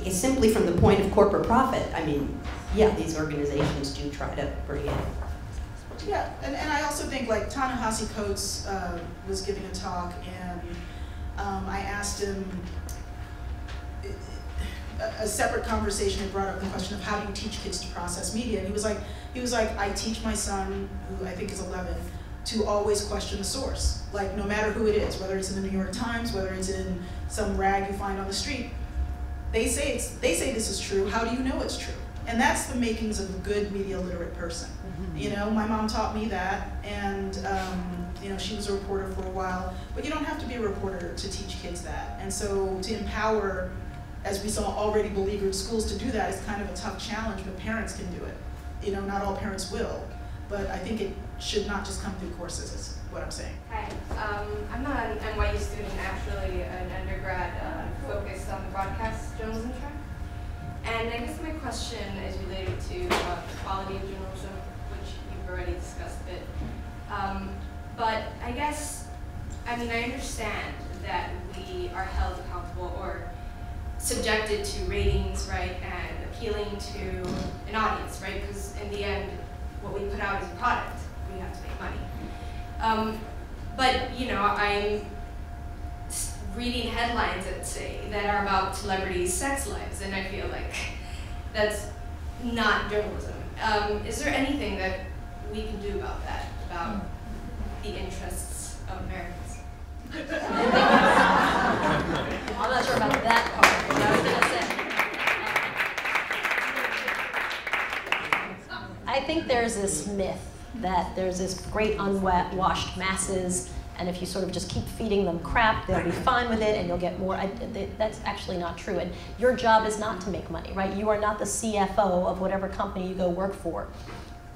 it's simply from the point of corporate profit. I mean, yeah, these organizations do try to bring in. Yeah, and I also think like Ta-Nehisi Coates was giving a talk, and I asked him, a separate conversation had brought up the question of how do you teach kids to process media, and he was like, I teach my son, who I think is 11, to always question the source, like no matter who it is, whether it's in the New York Times, whether it's in some rag you find on the street, they say this is true, how do you know it's true? And that's the makings of a good media literate person. You know, my mom taught me that, and you know, she was a reporter for a while, but you don't have to be a reporter to teach kids that. And so to empower, as we saw already beleaguered schools, to do that is kind of a tough challenge, but parents can do it. You know, not all parents will, but I think it should not just come through courses, is what I'm saying. Hi, I'm not an NYU student, actually an undergrad focused on the broadcast journalism track. And I guess my question is related to the quality of journalism, which you've already discussed a bit. But I guess, I mean, I understand that we are held accountable, or subjected to ratings, right, and appealing to an audience, right? Because in the end, what we put out is a product. We have to make money. But you know, I'm reading headlines that are about celebrities' sex lives, and I feel like that's not journalism. Is there anything that we can do about that, about the interests of Americans? I'm not sure about that part, but I was going to say. I think there's this myth that there's this great unwashed masses, and if you sort of just keep feeding them crap, they'll be fine with it and you'll get more. That's actually not true. And your job is not to make money, right? You are not the CFO of whatever company you go work for.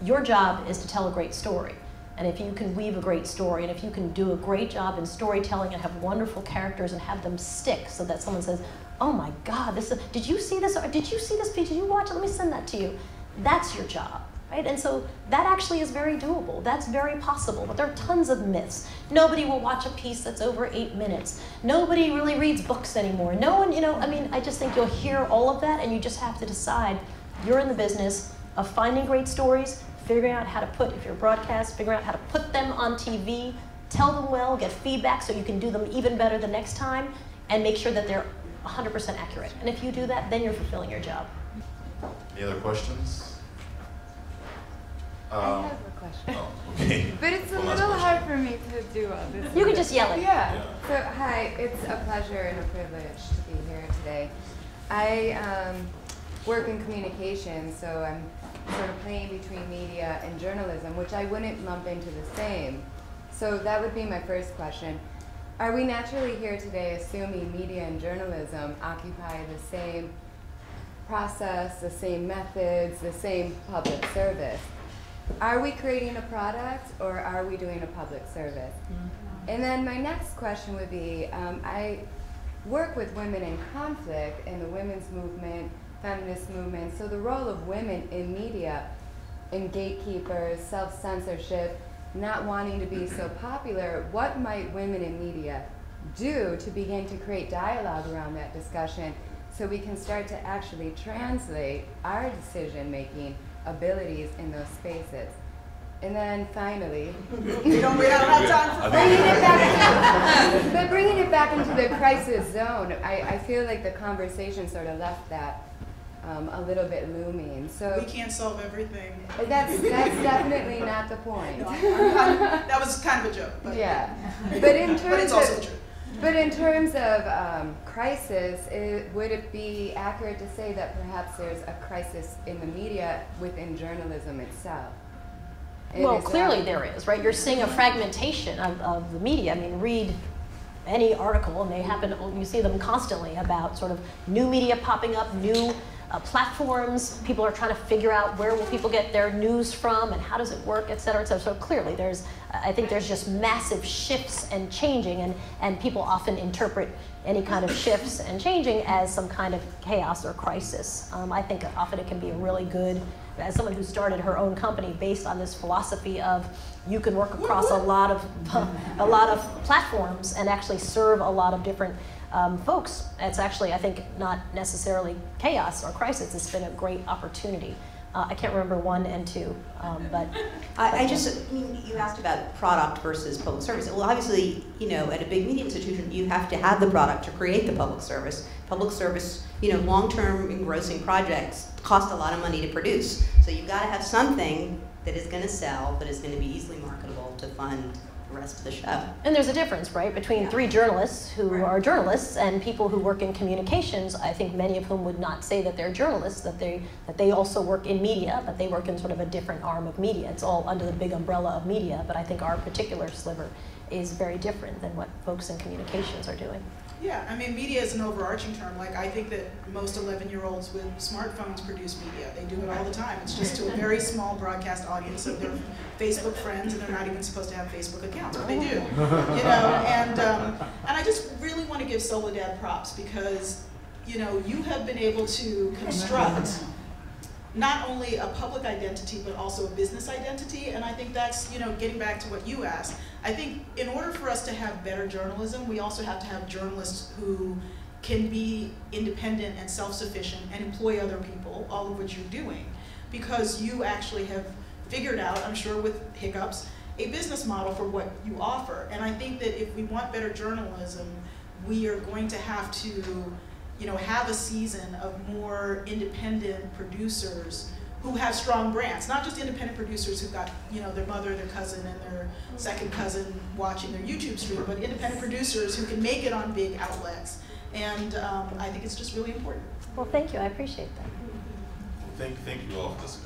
Your job is to tell a great story. And if you can weave a great story, and if you can do a great job in storytelling and have wonderful characters and have them stick so that someone says, oh my God, did you see this? Or did you see this piece? Did you watch it? Let me send that to you. That's your job. Right? And so that actually is very doable. That's very possible, but there are tons of myths. Nobody will watch a piece that's over 8 minutes. Nobody really reads books anymore. No one, I mean, I just think you'll hear all of that, and you just have to decide you're in the business of finding great stories, figuring out how to if you're a broadcast, figuring out how to put them on TV, tell them well, get feedback so you can do them even better the next time, and make sure that they're 100% accurate. And if you do that, then you're fulfilling your job. Any other questions? I have a question. Oh, okay. But it's a little hard for me to do all this. You can just yell it. Yeah. So, hi, it's a pleasure and a privilege to be here today. I work in communications, so I'm sort of playing between media and journalism, which I wouldn't lump into the same. So that would be my first question. Are we naturally here today assuming media and journalism occupy the same process, the same methods, the same public service? Are we creating a product, or are we doing a public service? Mm-hmm. And then my next question would be, I work with women in conflict in the women's movement, feminist movement, so the role of women in media, in gatekeepers, self-censorship, not wanting to be so popular, what might women in media do to begin to create dialogue around that discussion so we can start to actually translate our decision-making abilities in those spaces? And then finally, we don't have time for bringing it back into the crisis zone, I feel like the conversation sort of left that a little bit looming. So we can't solve everything. That's definitely not the point. No, that was kind of a joke. But yeah, but in terms but it's also true. But in terms of crisis, would it be accurate to say that perhaps there's a crisis in the media within journalism itself? Well, clearly there is, right? You're seeing a fragmentation of the media. I mean, read any article, and they happen, you see them constantly about sort of new media popping up, new platforms. People are trying to figure out where will people get their news from and how does it work, et cetera, et cetera. So clearly I think there's just massive shifts and changing, and people often interpret any kind of shifts and changing as some kind of chaos or crisis. I think often it can be a really good, as someone who started her own company based on this philosophy of you can work across a lot of platforms and actually serve a lot of different folks. It's actually, I think, not necessarily chaos or crisis. It's been a great opportunity. I can't remember 1 and 2, but you asked about product versus public service. Well, obviously, at a big media institution, you have to have the product to create the public service. Public service, long-term engrossing projects cost a lot of money to produce. So you've got to have something that is going to sell, that is going to be easily marketable to fund the rest of the show. And there's a difference, right, between 3 journalists who are journalists and people who work in communications. I think many of whom would not say that they're journalists, that they also work in media, but they work in sort of a different arm of media. It's all under the big umbrella of media, but I think our particular sliver is very different than what folks in communications are doing. Yeah, I mean, media is an overarching term. Like, I think that most 11-year-olds with smartphones produce media. They do it all the time. It's just to a very small broadcast audience of their Facebook friends, and they're not even supposed to have Facebook accounts, but they do. And I just really want to give Soledad props because, you have been able to construct not only a public identity, but also a business identity. And I think that's, getting back to what you asked, I think in order for us to have better journalism, we also have to have journalists who can be independent and self-sufficient and employ other people, all of which you're doing, because you actually have figured out, I'm sure with hiccups, a business model for what you offer. And I think that if we want better journalism, we are going to have to, have a season of more independent producers who have strong brands, not just independent producers who've got, their mother, their cousin, and their second cousin watching their YouTube stream, but independent producers who can make it on big outlets. And I think it's just really important. Well, thank you. I appreciate that. Thank you all for this